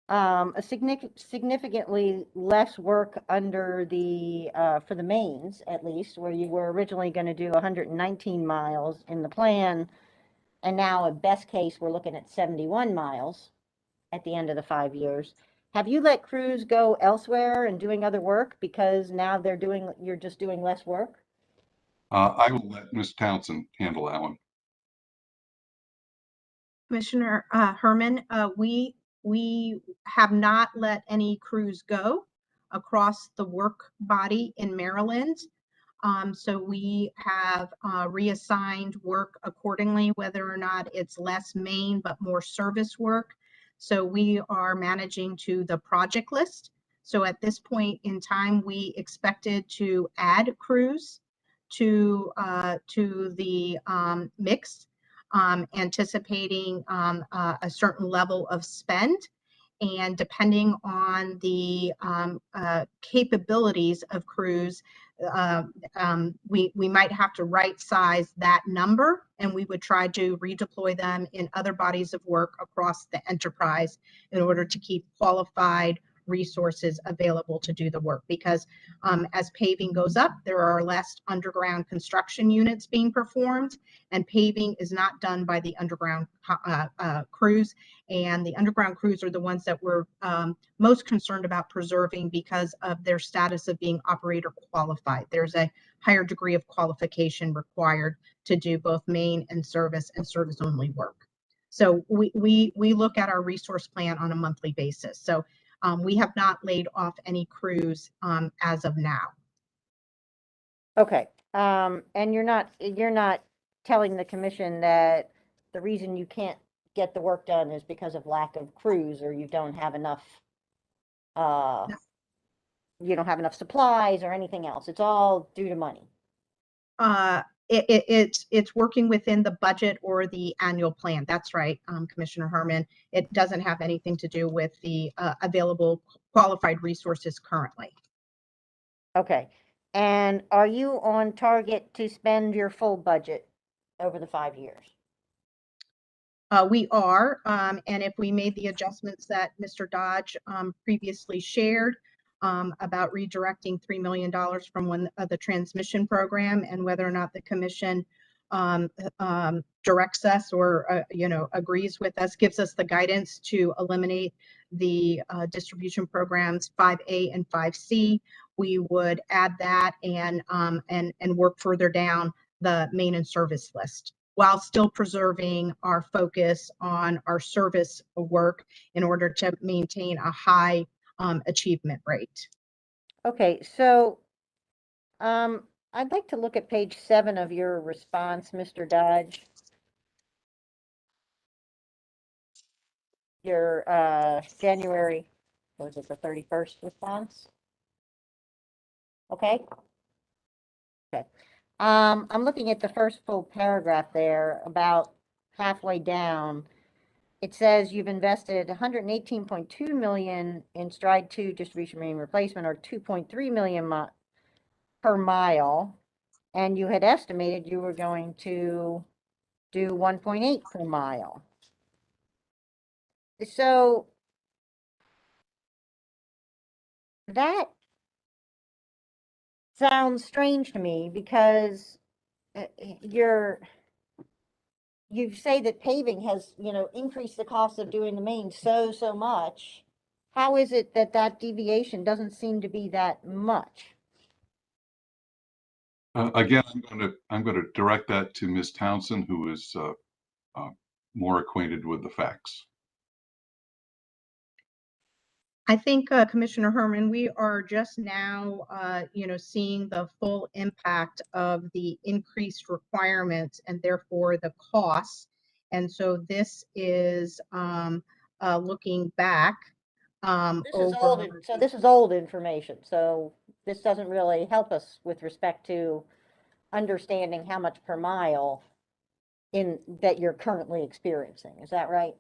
a significantly less work under the for the mains, at least, where you were originally going to do 119 miles in the plan, and now at best case we're looking at 71 miles at the end of the 5 years. Have you let crews go elsewhere and doing other work because now you're just doing less work? I will let Ms. Townsend handle that one. Commissioner Herman, we have not let any crews go across the work body in Maryland. So we have reassigned work accordingly, whether or not it's less main but more service work. So we are managing to the project list. So at this point in time, we expected to add crews to the mix, anticipating a certain level of spend. And depending on the capabilities of crews, we might have to right size that number, and we would try to redeploy them in other bodies of work across the enterprise in order to keep qualified resources available to do the work. Because as paving goes up, there are less underground construction units being performed, and paving is not done by the underground crews. And the underground crews are the ones that we're most concerned about preserving because of their status of being operator qualified. There's a higher degree of qualification required to do both main and service only work. So we look at our resource plan on a monthly basis. So we have not laid off any crews as of now. Okay, and you're not telling the commission that the reason you can't get the work done is because of lack of crews, or you don't have enough No. you don't have enough supplies or anything else. It's all due to money. It's working within the budget or the annual plan. That's right, Commissioner Herman. It doesn't have anything to do with the available qualified resources currently. Okay, and are you on target to spend your full budget over the 5 years? We are, and if we made the adjustments that Mr. Dodge previously shared about redirecting $3 million from one of the transmission program, and whether or not the commission directs us or agrees with us, gives us the guidance to eliminate the distribution programs 5A and 5C, we would add that and work further down the main and service list, while still preserving our focus on our service work in order to maintain a high achievement rate. Okay, so I'd like to look at page 7 of your response, Mr. Dodge. Your January, was it the 31st response? Okay. Okay. I'm looking at the first full paragraph there, about halfway down. It says you've invested 118.2 million in Stride 2 distribution main replacement, or 2.3 million per mile, and you had estimated you were going to do 1.8 per mile. So that sounds strange to me, because you say that paving has, increased the cost of doing the main so much. How is it that deviation doesn't seem to be that much? Again, I'm going to direct that to Ms. Townsend, who is more acquainted with the facts. I think, Commissioner Herman, we are just now, seeing the full impact of the increased requirements and therefore the costs. And so this is looking back This is over. old, so this is old information, so this doesn't really help us with respect to understanding how much per mile that you're currently experiencing. Is that right?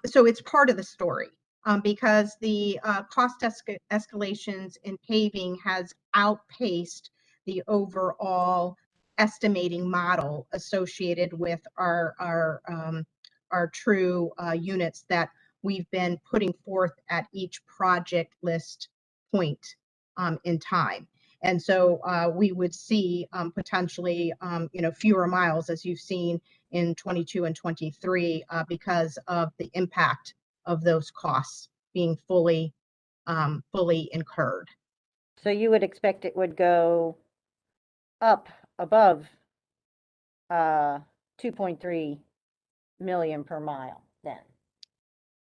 So it's part of the story, because the cost escalations in paving has outpaced the overall estimating model associated with our true units that we've been putting forth at each project list point in time. And so we would see potentially, fewer miles, as you've seen in 22 and 23, because of the impact of those costs being fully incurred. So you would expect it would go up above 2.3 million per mile then?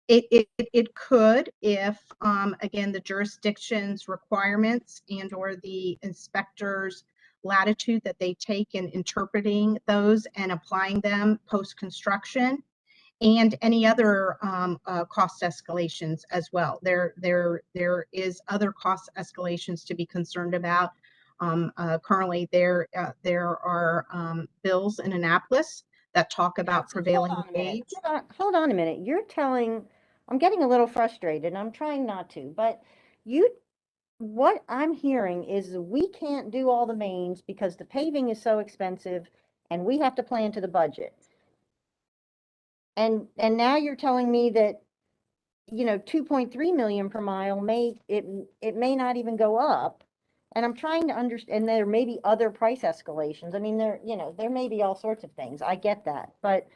It could if, again, the jurisdiction's requirements and or the inspector's latitude that they take in interpreting those and applying them post-construction, and any other cost escalations as well. There is other cost escalations to be concerned about. Currently, there are bills in Annapolis that talk about prevailing wage. Hold on a minute. You're telling, I'm getting a little frustrated. I'm trying not to, but what I'm hearing is we can't do all the mains because the paving is so expensive and we have to plan to the budget. And now you're telling me that, 2.3 million per mile it may not even go up. And I'm trying to understand, and there may be other price escalations. I mean, there may be all sorts of things. I get that, but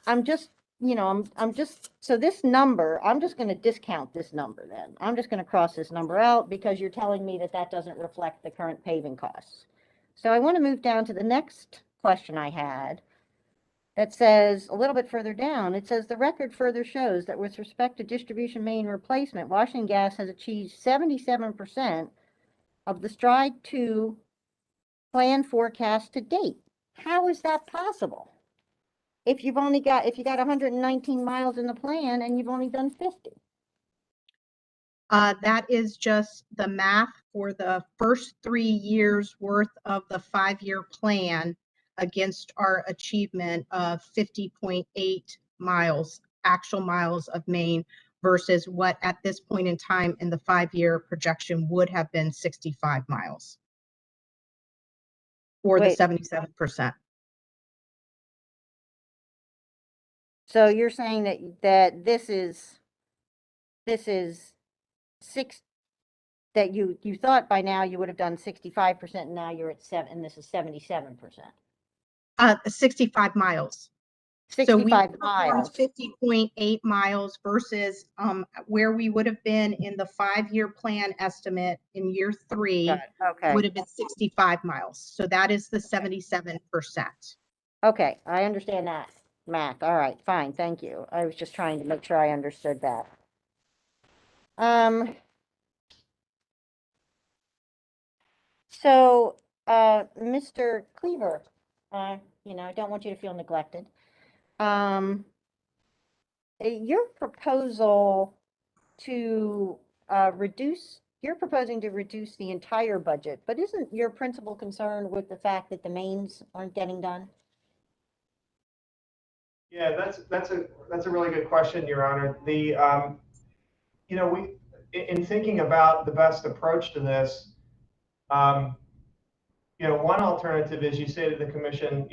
I'm just, so this number, I'm just going to discount this number then. I'm just going to cross this number out because you're telling me that doesn't reflect the current paving costs. So I want to move down to the next question I had. That says a little bit further down, it says the record further shows that with respect to distribution main replacement, Washington Gas has achieved 77% of the Stride 2 plan forecast to date. How is that possible? If you got 119 miles in the plan and you've only done 50. That is just the math for the first 3 years worth of the 5-year plan against our achievement of 50.8 miles, actual miles of main, versus what at this point in time in the 5-year projection would have been 65 miles. Or the 77%. So you're saying that this is that you thought by now you would have done 65%, and now you're at 7, and this is 77%. 65 miles. 65 miles. 50.8 miles versus where we would have been in the 5-year plan estimate in year 3 would have been 65 miles. So that is the 77%. Okay, I understand that math. All right, fine, thank you. I was just trying to make sure I understood that. So, Mr. Cleaver, I don't want you to feel neglected. Your proposal to you're proposing to reduce the entire budget, but isn't your principal concern with the fact that the mains aren't getting done? Yeah, that's a really good question, Your Honor. The in thinking about the best approach to this, one alternative is you say to the commission,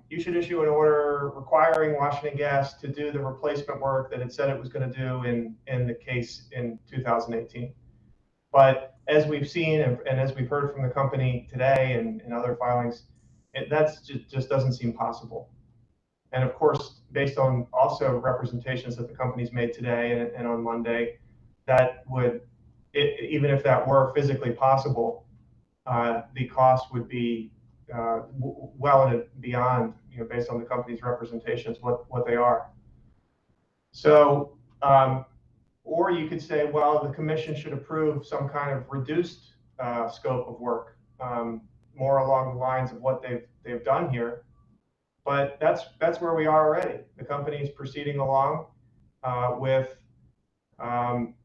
you should issue an order requiring Washington Gas to do the replacement work that it said it was going to do in the case in 2018. But as we've seen and as we've heard from the company today and in other filings, that just doesn't seem possible. And of course, based on also representations that the company's made today and on Monday, that would, even if that were physically possible, the cost would be well and beyond, based on the company's representations, what they are. So, or you could say, well, the commission should approve some kind of reduced scope of work, more along the lines of what they've done here, But that's where we are already. The company is proceeding along with some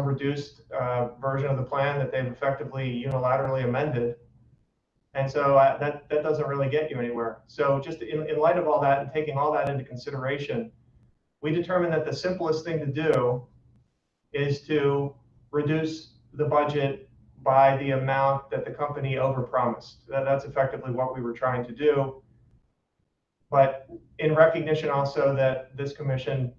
reduced version of the plan that they've effectively unilaterally amended. And so that doesn't really get you anywhere. So just in light of all that and taking all that into consideration, we determined that the simplest thing to do is to reduce the budget by the amount that the company overpromised. That's effectively what we were trying to do. But in recognition also that this commission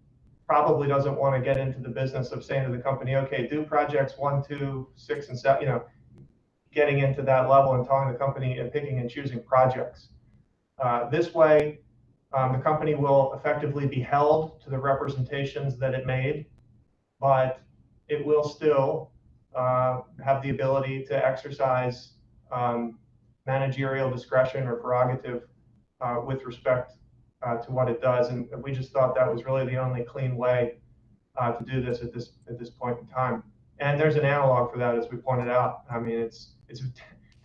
probably doesn't want to get into the business of saying to the company, okay, do projects 1, 2, 6, and 7, getting into that level and telling the company and picking and choosing projects. This way, the company will effectively be held to the representations that it made, but it will still have the ability to exercise managerial discretion or prerogative with respect to what it does. And we just thought that was really the only clean way to do this at this point in time. And there's an analog for that, as we pointed out. I mean, it's a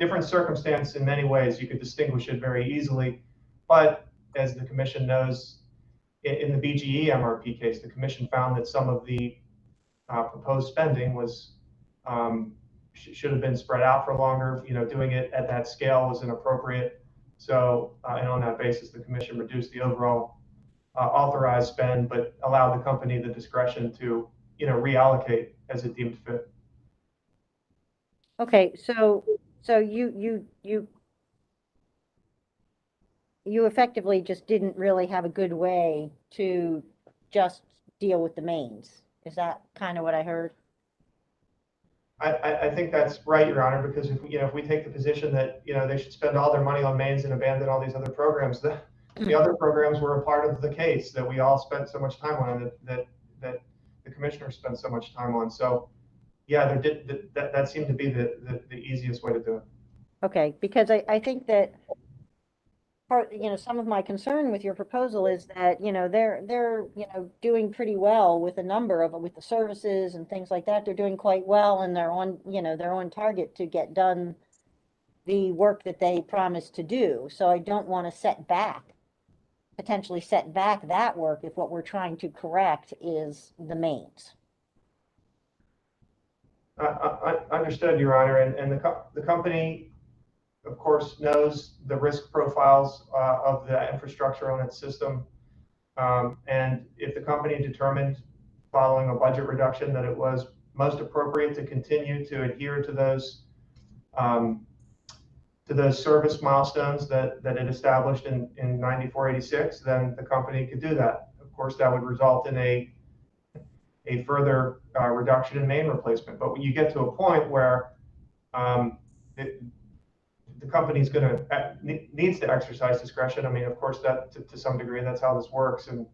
different circumstance in many ways. You could distinguish it very easily. But as the commission knows, in the BGE MRP case, the commission found that some of the proposed spending was should have been spread out for longer. Doing it at that scale was inappropriate. So, and on that basis, the commission reduced the overall authorized spend, but allowed the company the discretion to, reallocate as it deemed fit. Okay, so you effectively just didn't really have a good way to just deal with the mains. Is that kind of what I heard? I think that's right, Your Honor, because if we take the position that they should spend all their money on mains and abandon all these other programs, the other programs were a part of the case that we all spent so much time on, and that the commissioners spent so much time on. So yeah, that seemed to be the easiest way to do it. Okay, because I think that some of my concern with your proposal is that, they're doing pretty well with a number of, with the services and things like that. They're doing quite well, and they're on target to get done the work that they promised to do. So I don't want to potentially set back that work if what we're trying to correct is the mains. Understood, Your Honor, and the company, of course, knows the risk profiles of the infrastructure on its system. And if the company determined following a budget reduction that it was most appropriate to continue to adhere to those service milestones that it established in 9486, then the company could do that. Of course, that would result in a further reduction in main replacement. But when you get to a point where the company's needs to exercise discretion. I mean, of course, that to some degree, that's how this works. And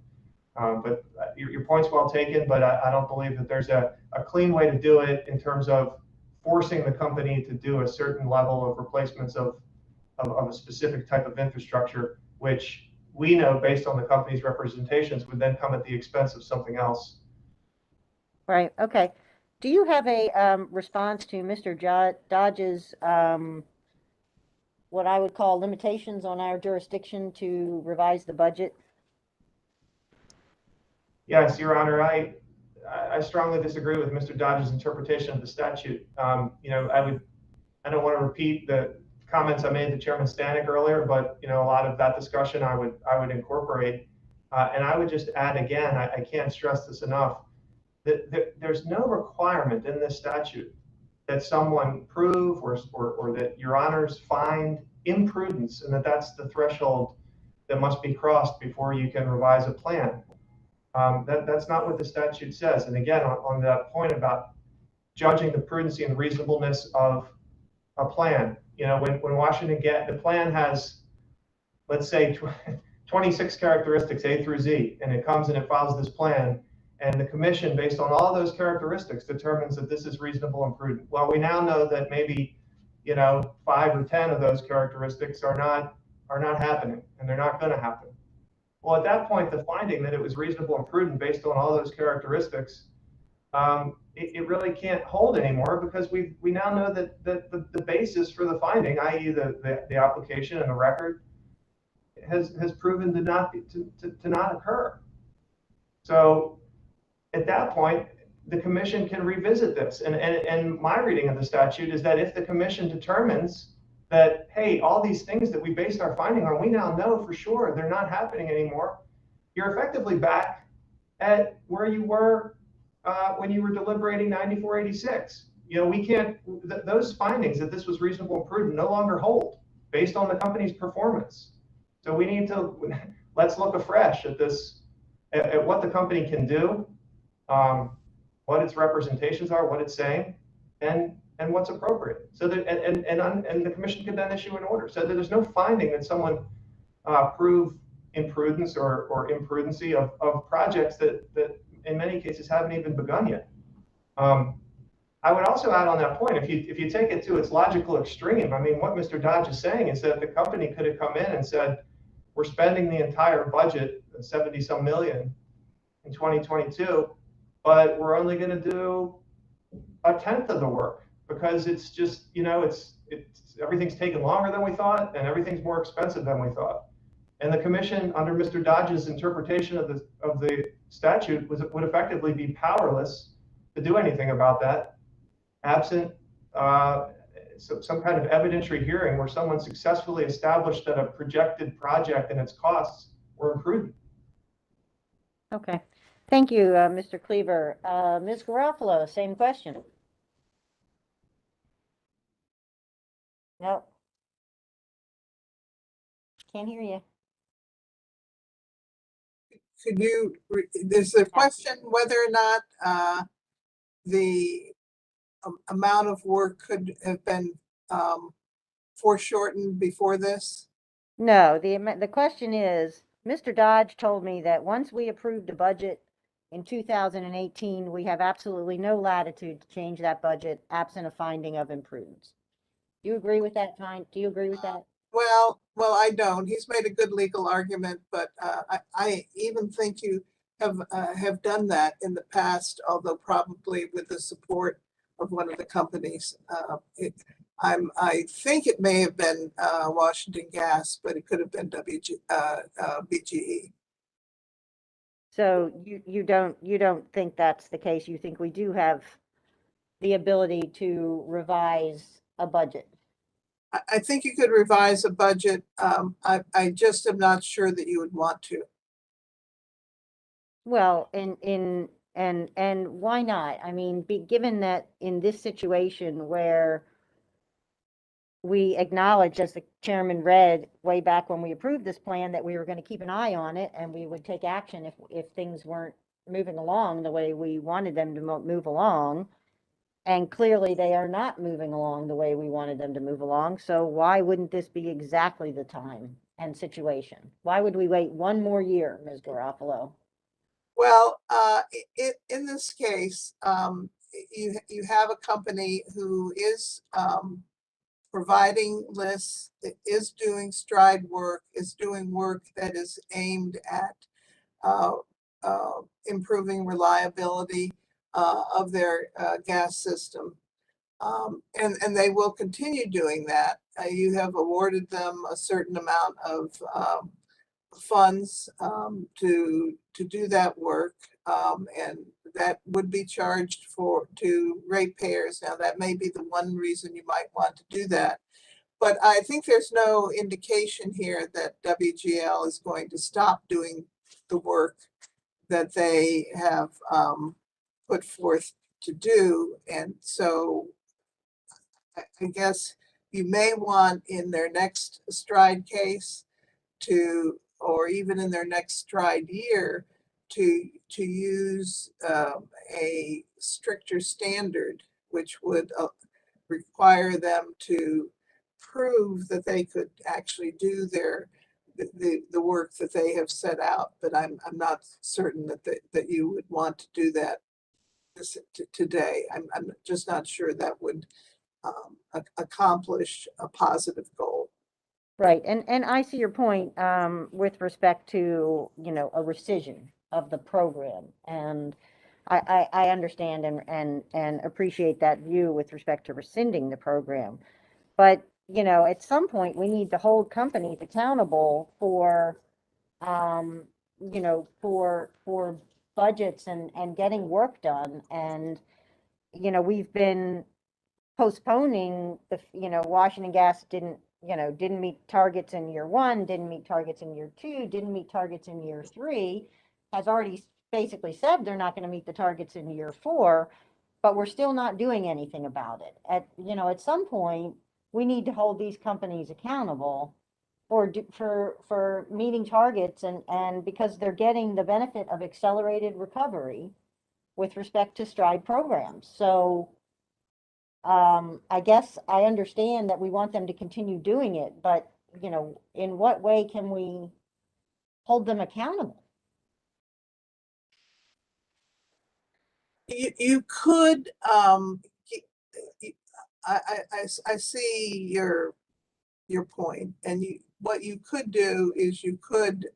but your point's well taken. But I don't believe that there's a clean way to do it in terms of forcing the company to do a certain level of replacements of a specific type of infrastructure, which we know based on the company's representations would then come at the expense of something else. Right. Okay. Do you have a response to Mr. Dodge's what I would call limitations on our jurisdiction to revise the budget? Yes, Your Honor, I strongly disagree with Mr. Dodge's interpretation of the statute. I don't want to repeat the comments I made to Chairman Stanek earlier, but a lot of that discussion I would incorporate, and I would just add again, I can't stress this enough, that there's no requirement in this statute that someone prove or that Your Honors find imprudence, and that's the threshold that must be crossed before you can revise a plan. That's not what the statute says. And again, on that point about judging the prudency and reasonableness of a plan, when Washington the plan has, let's say, 26 characteristics A through Z, and it comes and it files this plan, and the commission, based on all those characteristics, determines that this is reasonable and prudent. Well, we now know that maybe 5 or 10 of those characteristics are not happening, and they're not going to happen. Well, at that point, the finding that it was reasonable and prudent based on all those characteristics, it really can't hold anymore, because we now know that the basis for the finding, i.e. the application and the record, has proven to not to not occur. So at that point, the commission can revisit this. And my reading of the statute is that if the commission determines that, hey, all these things that we based our finding on, we now know for sure they're not happening anymore, you're effectively back at where you were when you were deliberating 9486. You know, we can't, those findings that this was reasonable and prudent no longer hold based on the company's performance. So we need to, let's look afresh at this, at what the company can do, what its representations are, what it's saying, and what's appropriate. So that, and the commission can then issue an order. So that there's no finding that someone proved imprudence or imprudency of projects that in many cases haven't even begun yet. I would also add on that point, if you take it to its logical extreme, I mean, what Mr. Dodge is saying is that the company could have come in and said, we're spending the entire budget, 70 some million in 2022, but we're only going to do 1/10 of the work because it's just, you know, it's everything's taken longer than we thought and everything's more expensive than we thought. And the commission, under Mr. Dodge's interpretation of the statute, would effectively be powerless to do anything about that, absent some kind of evidentiary hearing where someone successfully established that a projected project and its costs were imprudent. Okay, thank you, Mr. Cleaver. Ms. Garofalo, same question. No. Can't hear you. Could you, there's a question whether or not the amount of work could have been foreshortened before this? No, the question is, Mr. Dodge told me that once we approved the budget in 2018, we have absolutely no latitude to change that budget absent a finding of imprudence. Do you agree with that, Do you agree with that? Well, I don't. He's made a good legal argument, but I even think you have done that in the past, although probably with the support of one of the companies. I think it may have been Washington Gas, but it could have been BGE. So you don't think that's the case? You think we do have the ability to revise a budget? I think you could revise a budget. I just am not sure that you would want to. Well, and why not? I mean, given that in this situation where we acknowledge, as the chairman read way back when we approved this plan, that we were going to keep an eye on it and we would take action if things weren't moving along the way we wanted them to move along. And clearly they are not moving along the way we wanted them to move along. So why wouldn't this be exactly the time and situation? Why would we wait one more year, Ms. Garofalo? Well, in this case, you have a company who is providing lists, is doing stride work, is doing work that is aimed at improving reliability of their gas system. And they will continue doing that. You have awarded them a certain amount of funds to do that work, and that would be charged to ratepayers. Now, that may be the one reason you might want to do that, but I think there's no indication here that WGL is going to stop doing the work that they have put forth to do. And so I guess you may want in their next stride case to, or even in their next stride year, to use a stricter standard, which would require them to prove that they could actually do the work that they have set out. But I'm not certain that you would want to do that today. I'm just not sure that would accomplish a positive goal. Right, and I see your point with respect to, you know, a rescission of the program, and I understand and appreciate that view with respect to rescinding the program. But you know, at some point, we need to hold companies accountable for, you know, for budgets and getting work done. And, you know, we've been postponing you know, Washington Gas didn't meet targets in year 1, didn't meet targets in year 2, didn't meet targets in year 3, has already basically said they're not going to meet the targets in year 4, but we're still not doing anything about it. At some point, we need to hold these companies accountable for meeting targets, and because they're getting the benefit of accelerated recovery with respect to STRIDE programs. So I guess I understand that we want them to continue doing it, but, you know, in what way can we hold them accountable? You could, I see your point, and what you could do is you could,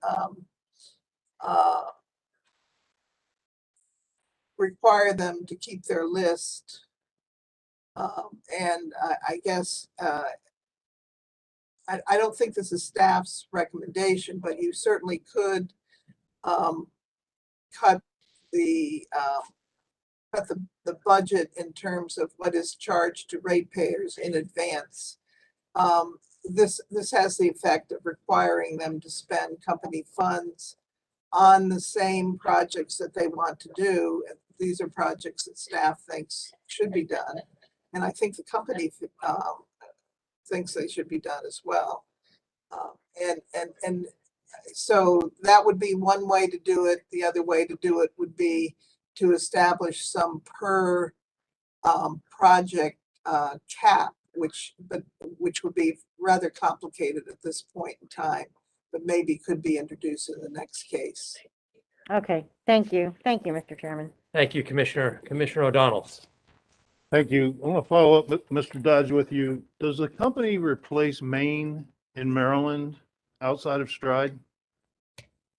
require them to keep their list. And I guess, I don't think this is staff's recommendation, but you certainly could, cut the budget in terms of what is charged to ratepayers in advance. This has the effect of requiring them to spend company funds on the same projects that they want to do. These are projects that staff thinks should be done, and I think the company thinks they should be done as well. And so that would be one way to do it. The other way to do it would be to establish some per project cap, which would be rather complicated at this point in time, but maybe could be introduced in the next case. Okay, thank you. Thank you, Mr. Chairman. Thank you, Commissioner. Commissioner O'Donnell. Thank you. I want to follow up, Mr. Dodge, with you. Does the company replace Maine in Maryland outside of STRIDE?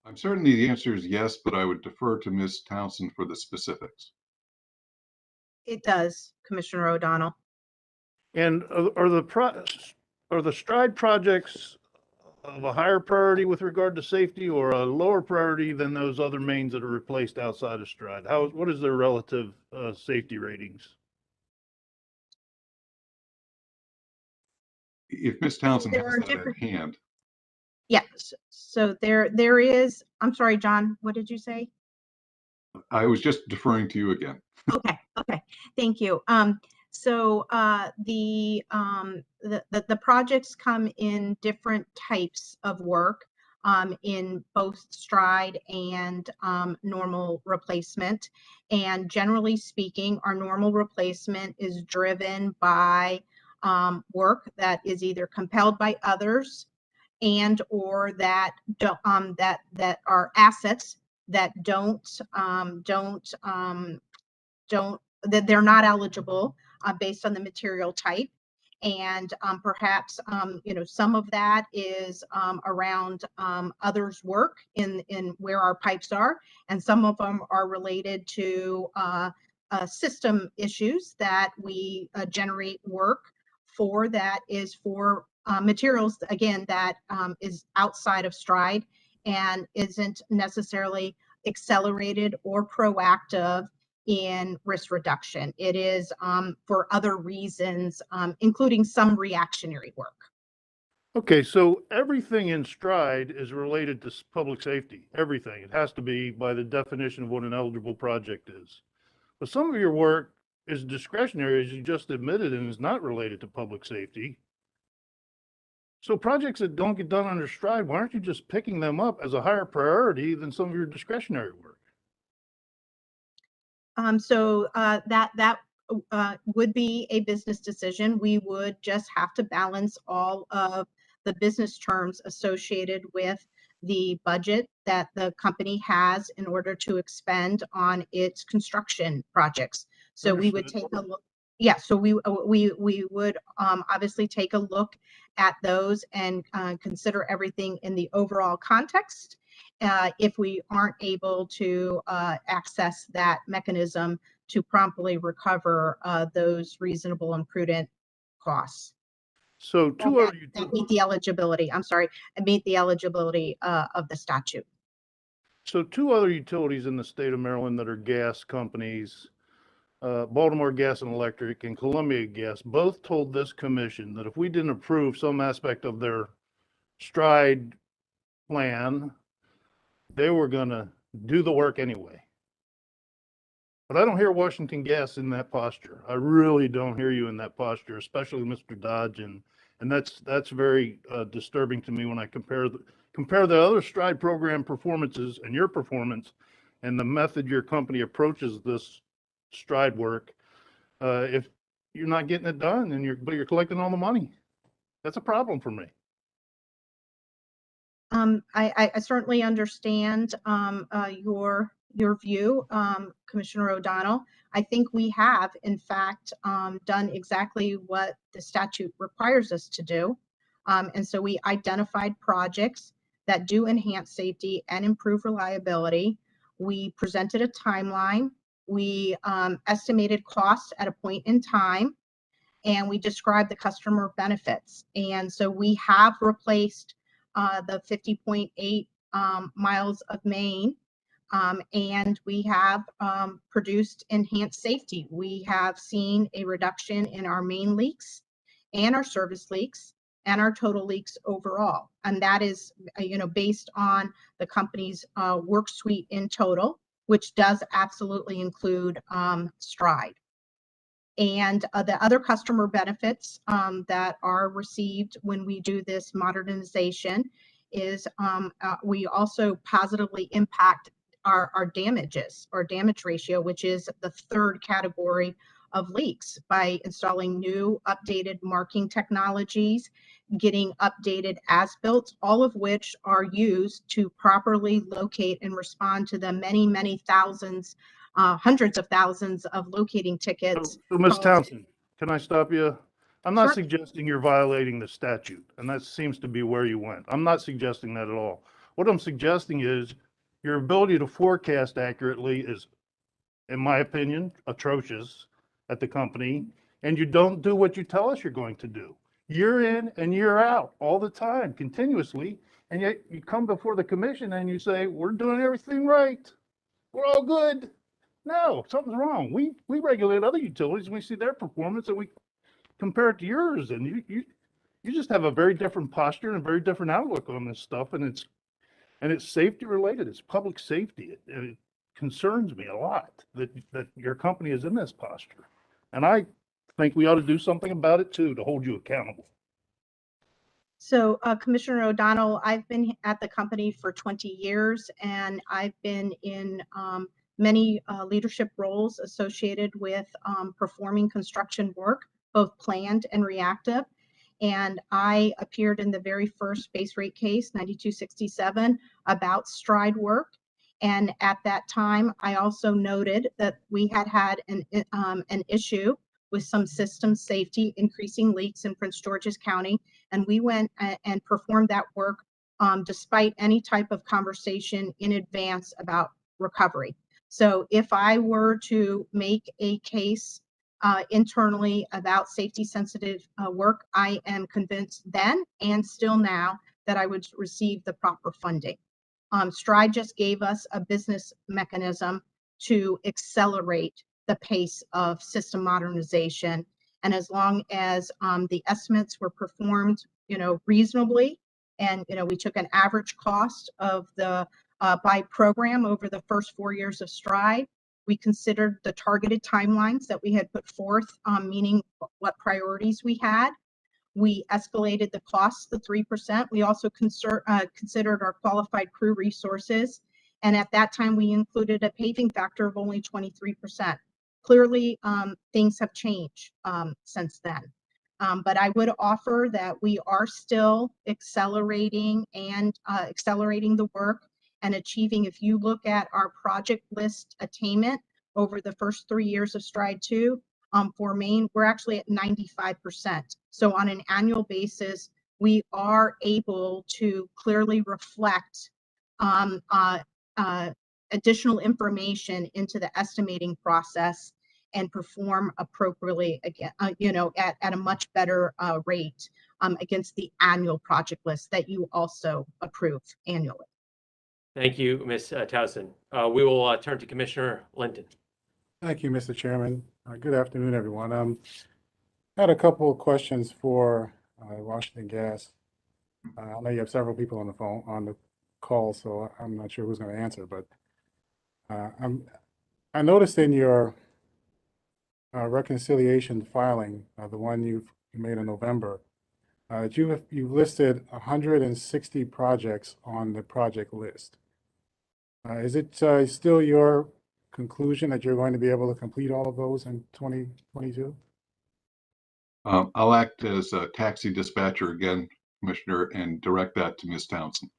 I'm certain the answer is yes, but I would defer to Ms. Townsend for the specifics. It does, Commissioner O'Donnell. And are the STRIDE projects of a higher priority with regard to safety, or a lower priority than those other mains that are replaced outside of STRIDE? What is their relative safety ratings? If Ms. Townsend There has are that at different- hand, Yes, so there is, I'm sorry, John, what did you say? I was just deferring to you again. Okay, thank you. So the projects come in different types of work, in both STRIDE and normal replacement. And generally speaking, our normal replacement is driven by work that is either compelled by others and or that are assets that that they're not eligible based on the material type. And perhaps, some of that is around others' work in where our pipes are, and some of them are related to system issues that we generate work for, that is for materials, again, that is outside of STRIDE and isn't necessarily accelerated or proactive in risk reduction. It is for other reasons, including some reactionary work. Okay, so everything in STRIDE is related to public safety. Everything. It has to be by the definition of what an eligible project is. But some of your work is discretionary, as you just admitted, and is not related to public safety. So projects that don't get done under STRIDE, why aren't you just picking them up as a higher priority than some of your discretionary work? So that would be a business decision. We would just have to balance all of the business terms associated with the budget that the company has in order to expend on its construction projects. So we would take a look. Yeah, so we would obviously take a look at those and consider everything in the overall context. If we aren't able to access that mechanism to promptly recover those reasonable and prudent costs. So two that other, that meet the eligibility, I'm sorry, meet the eligibility of the statute. so two other utilities in the state of Maryland that are gas companies, Baltimore Gas and Electric and Columbia Gas, both told this commission that if we didn't approve some aspect of their STRIDE plan, they were gonna do the work anyway. But I don't hear Washington Gas in that posture. I really don't hear you in that posture, especially Mr. Dodge, and that's very disturbing to me when I compare the other STRIDE program performances and your performance and the method your company approaches this STRIDE work. If you're not getting it done and but you're collecting all the money, that's a problem for me. I certainly understand your view, Commissioner O'Donnell. I think we have, in fact, done exactly what the statute requires us to do. And so we identified projects that do enhance safety and improve reliability. We presented a timeline. We estimated costs at a point in time, and we described the customer benefits. And so we have replaced the 50.8 miles of main, and we have produced enhanced safety. We have seen a reduction in our main leaks and our service leaks and our total leaks overall. And that is, based on the company's work suite in total, which does absolutely include STRIDE. And the other customer benefits that are received when we do this modernization is we also positively impact our damages, or damage ratio, which is the third category of leaks, by installing new updated marking technologies, getting updated as-built, all of which are used to properly locate and respond to the many, many thousands, hundreds of thousands of locating tickets. So Ms. Townsend, can I stop you? I'm not Sure. suggesting you're violating the statute, and that seems to be where you went. I'm not suggesting that at all. What I'm suggesting is your ability to forecast accurately is, in my opinion, atrocious at the company, and you don't do what you tell us you're going to do. Year in and year out, all the time, continuously, and yet you come before the commission and you say, we're doing everything right. We're all good. No, something's wrong. We regulate other utilities and we see their performance and we compare it to yours, and you just have a very different posture and a very different outlook on this stuff, and it's safety related. It's public safety. It concerns me a lot that your company is in this posture, and I think we ought to do something about it too, to hold you accountable. So Commissioner O'Donnell, I've been at the company for 20 years, and I've been in many leadership roles associated with performing construction work, both planned and reactive. And I appeared in the very first base rate case, 9267, about STRIDE work. And at that time, I also noted that we had an issue with some system safety, increasing leaks in Prince George's County. And we went and performed that work despite any type of conversation in advance about recovery. So if I were to make a case internally about safety sensitive work, I am convinced then and still now that I would receive the proper funding. STRIDE just gave us a business mechanism to accelerate the pace of system modernization. And as long as the estimates were performed, reasonably, and, we took an average cost of the by program over the first 4 years of STRIDE, we considered the targeted timelines that we had put forth, meaning what priorities we had. We escalated the costs to 3%. We also considered our qualified crew resources. And at that time, we included a paving factor of only 23%. Clearly, things have changed since then. But I would offer that we are still accelerating the work and achieving. If you look at our project list attainment over the first 3 years of STRIDE 2, for Maine, we're actually at 95%. So on an annual basis, we are able to clearly reflect additional information into the estimating process and perform appropriately again, at a much better rate against the annual project list that you also approve annually. Thank you, Ms. Towson. We will turn to Commissioner Linton. Thank you, Mr. Chairman. Good afternoon, everyone. I had a couple of questions for Washington Gas. I know you have several people on the call, so I'm not sure who's going to answer, but I noticed in your reconciliation filing, the one you made in November, that you've listed 160 projects on the project list. Is it still your conclusion that you're going to be able to complete all of those in 2022? I'll act as a taxi dispatcher again, Commissioner, and direct that to Ms. Townsend.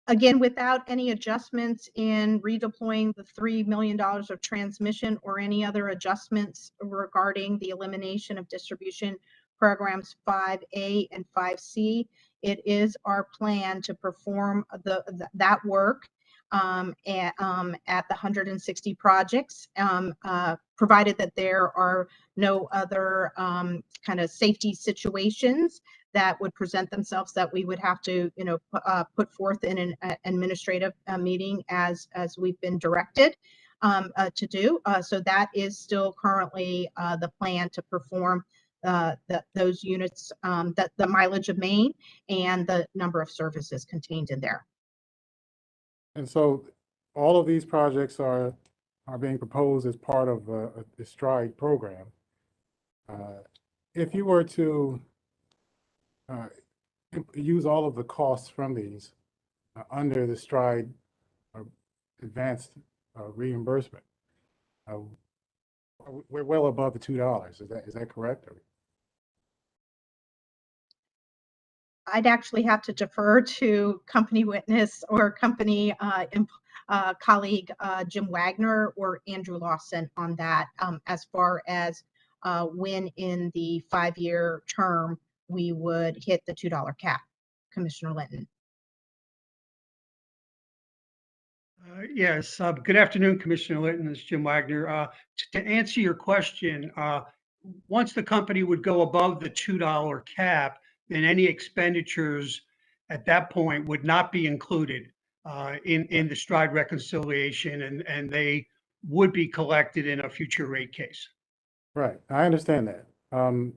Again, without any adjustments in redeploying the $3 million of transmission or any other adjustments regarding the elimination of distribution programs 5A and 5C, it is our plan to perform that work at the 160 projects, provided that there are no other kind of safety situations that would present themselves that we would have to, put forth in an administrative meeting as we've been directed to do. So that is still currently the plan to perform those units, the mileage of main and the number of services contained in there. And so all of these projects are being proposed as part of the STRIDE program. If you were to use all of the costs from these under the STRIDE advanced reimbursement, we're well above the $2. Is that correct? I'd actually have to defer to company witness or company colleague Jim Wagner or Andrew Lawson on that, as far as when in the 5-year term we would hit the $2 cap, Commissioner Linton. Yes, good afternoon, Commissioner Linton. This is Jim Wagner. To answer your question, once the company would go above the $2 cap, then any expenditures at that point would not be included in the STRIDE reconciliation, and they would be collected in a future rate case. Right, I understand that. And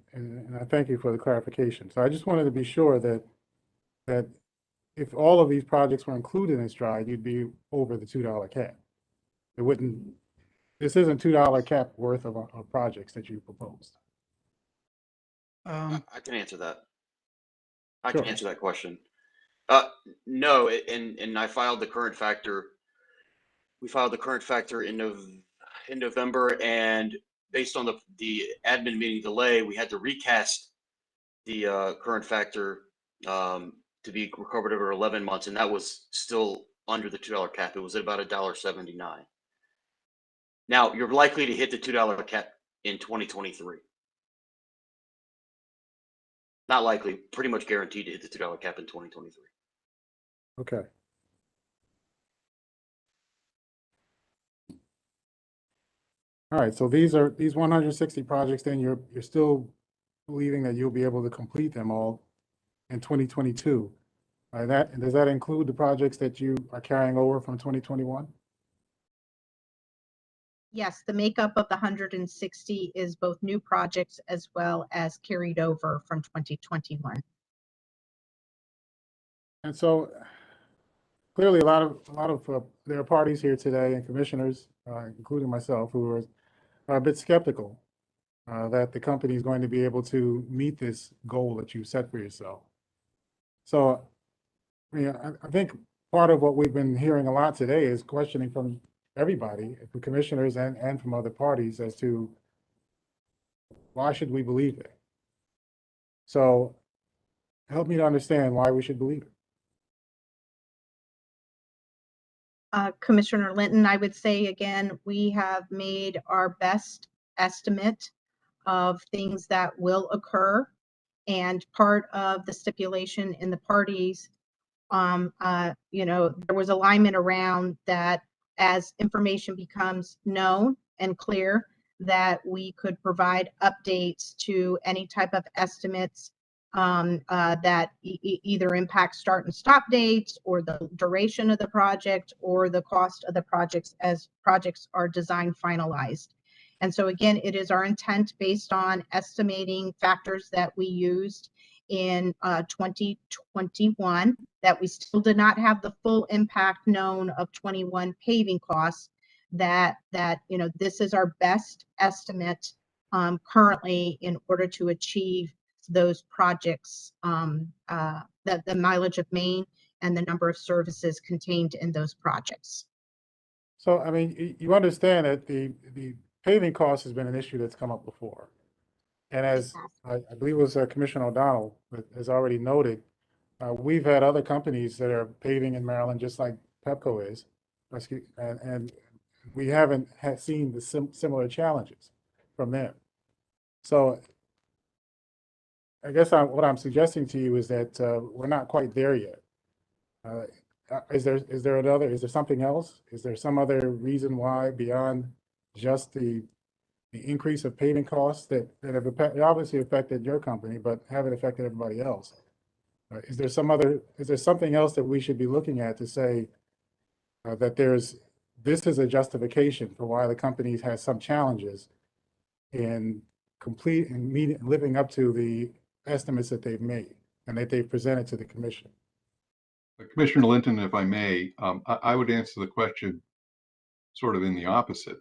I thank you for the clarification. So I just wanted to be sure that if all of these projects were included in STRIDE, you'd be over the $2 cap. It wouldn't, this isn't $2 cap worth of projects that you proposed. I can answer that. I Sure. can answer that question. No, and I filed the current factor. We filed the current factor in November, and based on the admin meeting delay, we had to recast the current factor to be recovered over 11 months, and that was still under the $2 cap. It was at about $1.79. Now, you're likely to hit the $2 cap in 2023. Not likely, pretty much guaranteed to hit the $2 cap in 2023. Okay. All right, so these 160 projects, then you're still believing that you'll be able to complete them all in 2022. Does that include the projects that you are carrying over from 2021? Yes, the makeup of the 160 is both new projects as well as carried over from 2021. And so clearly a lot of there are parties here today and commissioners, including myself, who are a bit skeptical that the company is going to be able to meet this goal that you set for yourself. So I think part of what we've been hearing a lot today is questioning from everybody, the commissioners and from other parties, as to why should we believe it? So help me to understand why we should believe it. Commissioner Linton, I would say again, we have made our best estimate of things that will occur, and part of the stipulation in the parties, there was alignment around that as information becomes known and clear, that we could provide updates to any type of estimates that either impact start and stop dates or the duration of the project or the cost of the projects as projects are design finalized. And so again, it is our intent based on estimating factors that we used in 2021 that we still did not have the full impact known of 21 paving costs, that this is our best estimate currently in order to achieve those projects, the mileage of Maine and the number of services contained in those projects. So, I mean, you understand that the paving cost has been an issue that's come up before. And as I believe it was Commissioner O'Donnell that has already noted, we've had other companies that are paving in Maryland, just like Pepco is, and we haven't seen the similar challenges from them. So I guess what I'm suggesting to you is that we're not quite there yet. Is there something else? Is there some other reason why beyond just the increase of paving costs that have obviously affected your company, but haven't affected everybody else? Is there something else that we should be looking at to say that this is a justification for why the company has some challenges in living up to the estimates that they've made and that they've presented to the commission? Commissioner Linton, if I may, I would answer the question sort of in the opposite.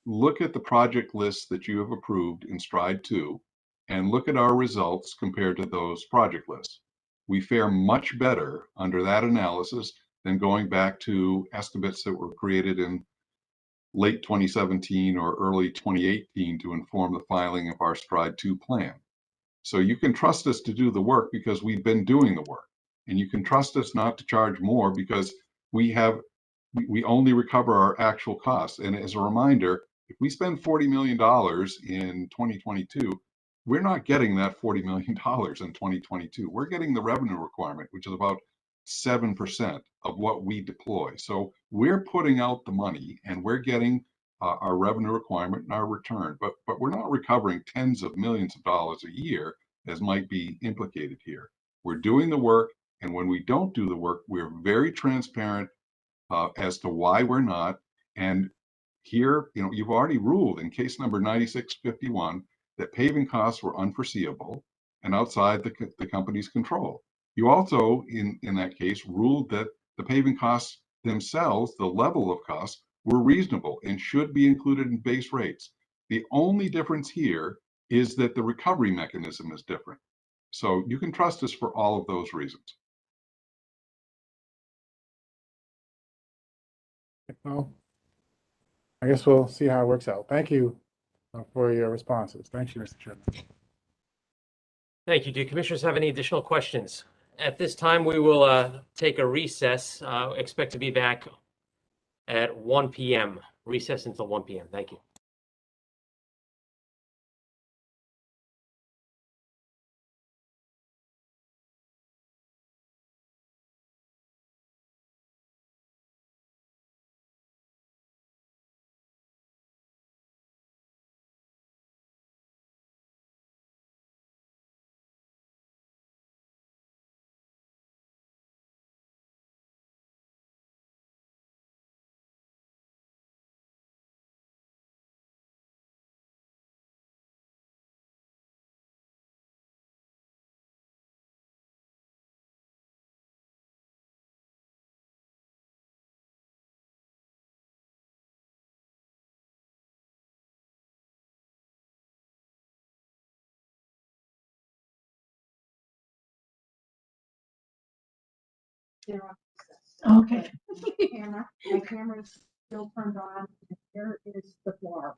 Look at the project lists that you have approved in Stride 2 and look at our results compared to those project lists. We fare much better under that analysis than going back to estimates that were created in late 2017 or early 2018 to inform the filing of our Stride 2 plan. So you can trust us to do the work because we've been doing the work. And you can trust us not to charge more because we only recover our actual costs. And as a reminder, if we spend $40 million in 2022, we're not getting that $40 million in 2022. We're getting the revenue requirement, which is about 7% of what we deploy. So we're putting out the money and we're getting our revenue requirement and our return, but we're not recovering tens of millions of dollars a year as might be implicated here. We're doing the work, and when we don't do the work, we're very transparent as to why we're not. And here, you've already ruled in case number 9651 that paving costs were unforeseeable and outside the company's control. You also, in that case, ruled that the paving costs themselves, the level of costs, were reasonable and should be included in base rates. The only difference here is that the recovery mechanism is different. So you can trust us for all of those reasons. Well, I guess we'll see how it works out. Thank you for your responses. Thank you, Mr. Chairman. Thank you. Do commissioners have any additional questions? At this time, we will take a recess. Expect to be back at 1 p.m. Recess until 1 p.m. Thank you. Okay. Hannah, my camera is still turned on. Here is the floor.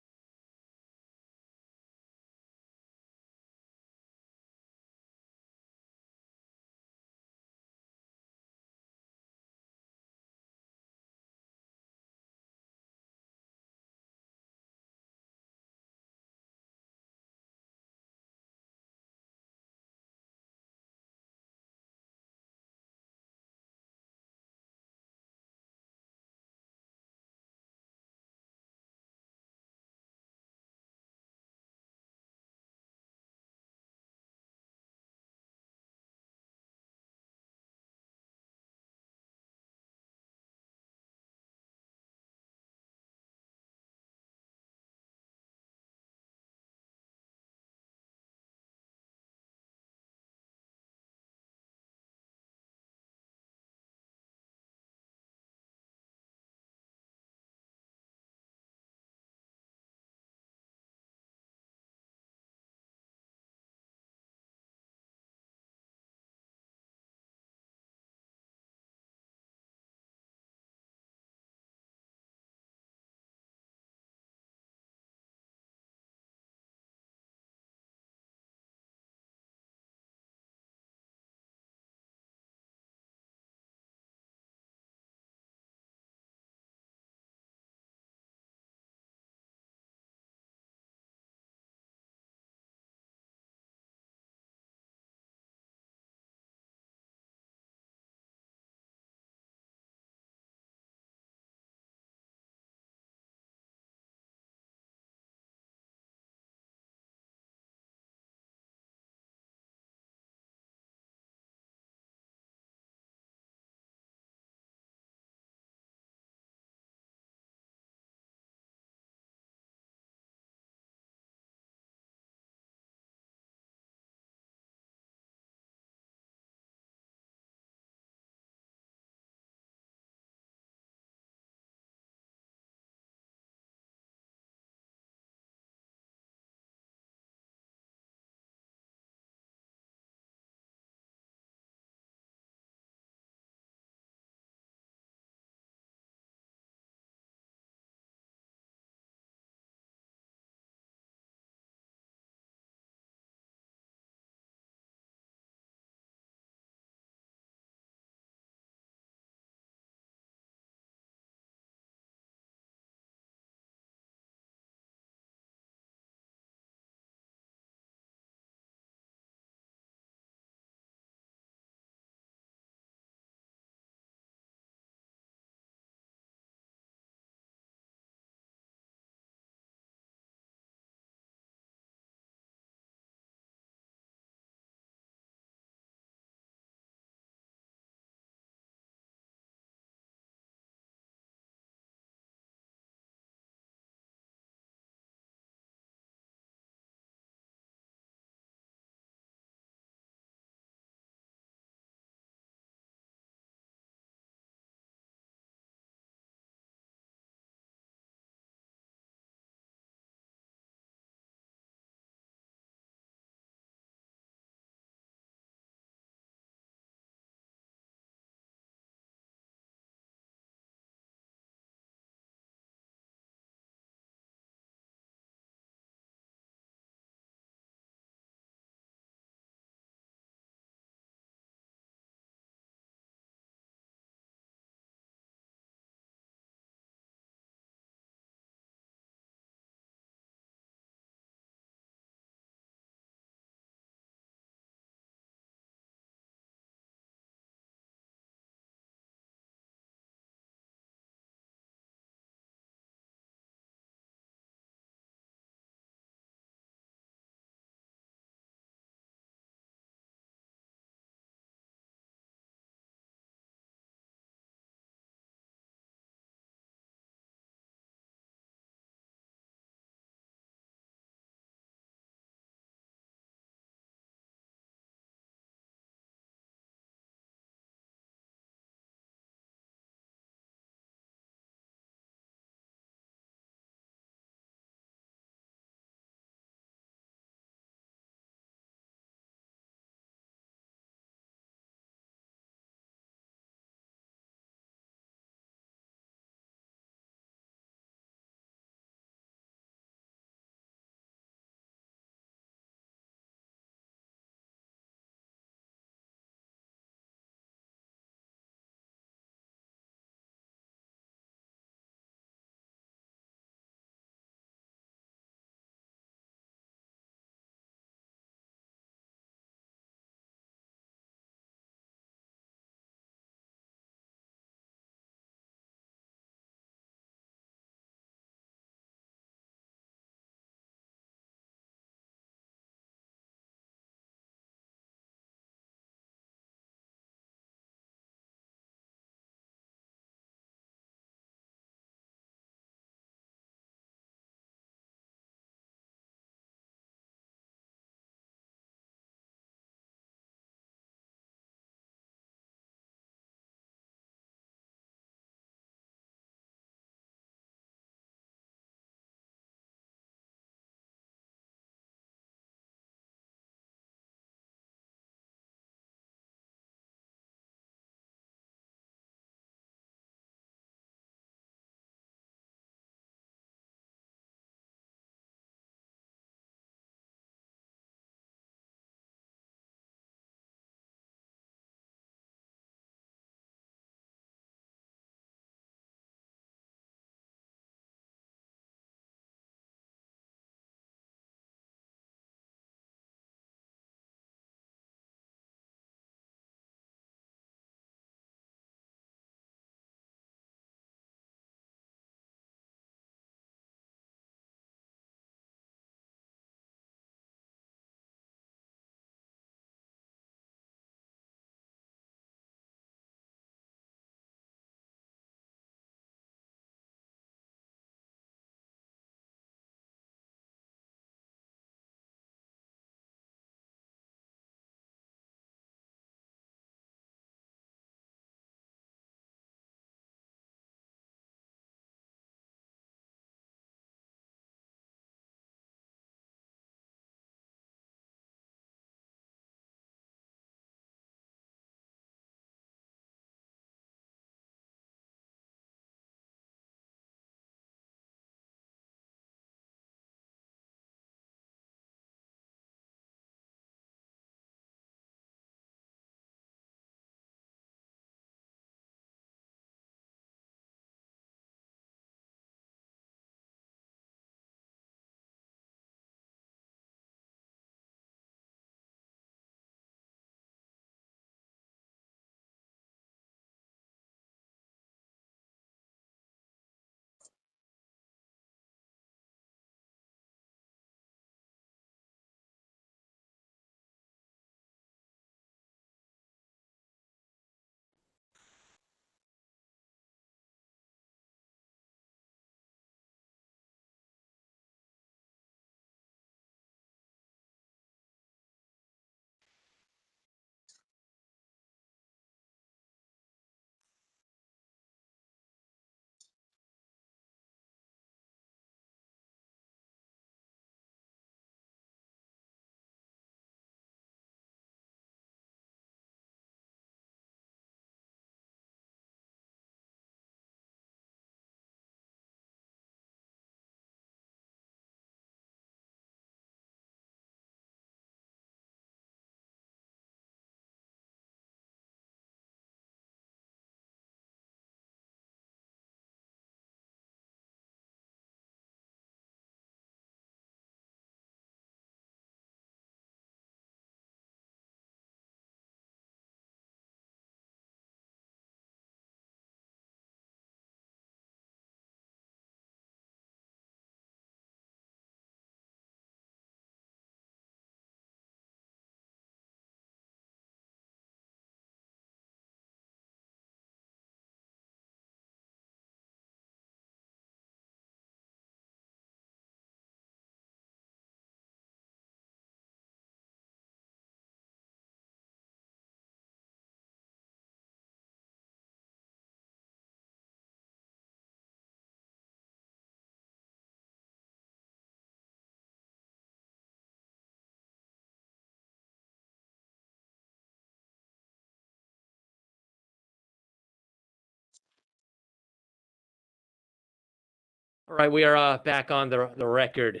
All right, we are back on the record.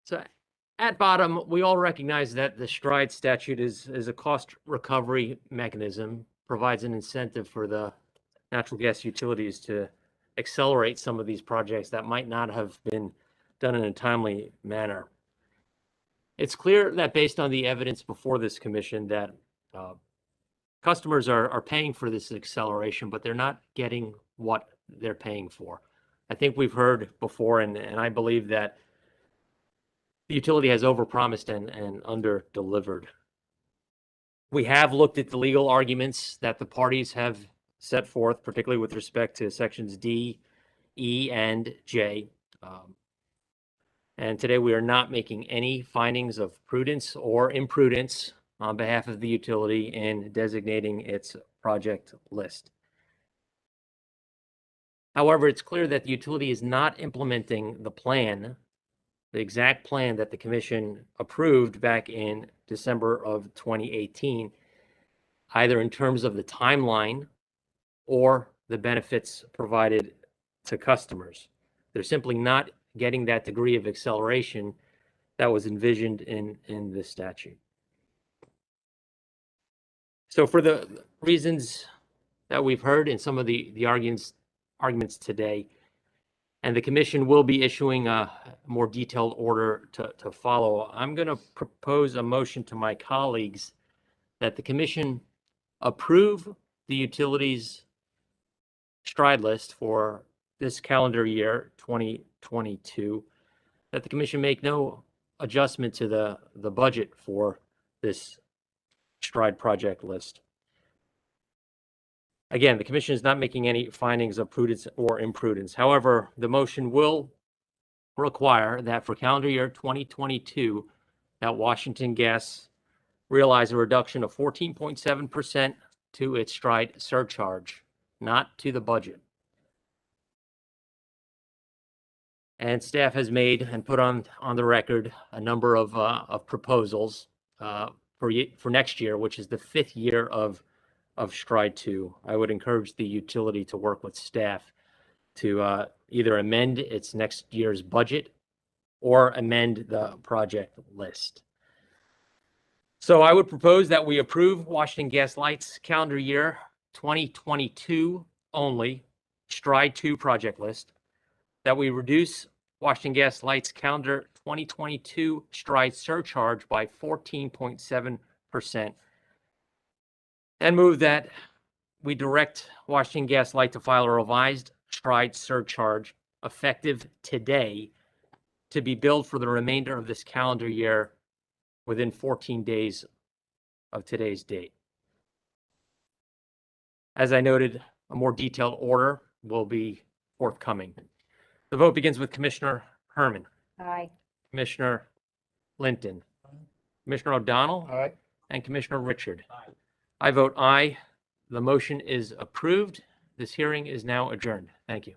So at bottom, we all recognize that the STRIDE statute is a cost recovery mechanism, provides an incentive for the natural gas utilities to accelerate some of these projects that might not have been done in a timely manner. It's clear that based on the evidence before this commission that customers are paying for this acceleration, but they're not getting what they're paying for. I think we've heard before, and I believe that the utility has overpromised and under-delivered. We have looked at the legal arguments that the parties have set forth, particularly with respect to sections D, E, and J. And today we are not making any findings of prudence or imprudence on behalf of the utility in designating its project list. However, it's clear that the utility is not implementing the plan, the exact plan that the commission approved back in December of 2018, either in terms of the timeline or the benefits provided to customers. They're simply not getting that degree of acceleration that was envisioned in this statute. So for the reasons that we've heard in some of the arguments today, and the commission will be issuing a more detailed order to follow, I'm going to propose a motion to my colleagues that the commission approve the utilities STRIDE list for this calendar year 2022, that the commission make no adjustment to the budget for this STRIDE project list. Again, the commission is not making any findings of prudence or imprudence. However, the motion will require that for calendar year 2022, that Washington Gas realize a reduction of 14.7% to its STRIDE surcharge, not to the budget. And staff has made and put on the record a number of proposals for next year, which is the 5th year of STRIDE 2. I would encourage the utility to work with staff to either amend its next year's budget or amend the project list. So I would propose that we approve Washington Gas Light's calendar year 2022 only STRIDE 2 project list, that we reduce Washington Gas Light's calendar 2022 STRIDE surcharge by 14.7%, and move that we direct Washington Gas Light to file a revised STRIDE surcharge effective today to be billed for the remainder of this calendar year within 14 days of today's date. As I noted, a more detailed order will be forthcoming. The vote begins with Commissioner Herman, Aye. Commissioner Linton, Commissioner O'Donnell, Aye. and Commissioner Richard. I vote aye. The motion is approved. This hearing is now adjourned. Thank you.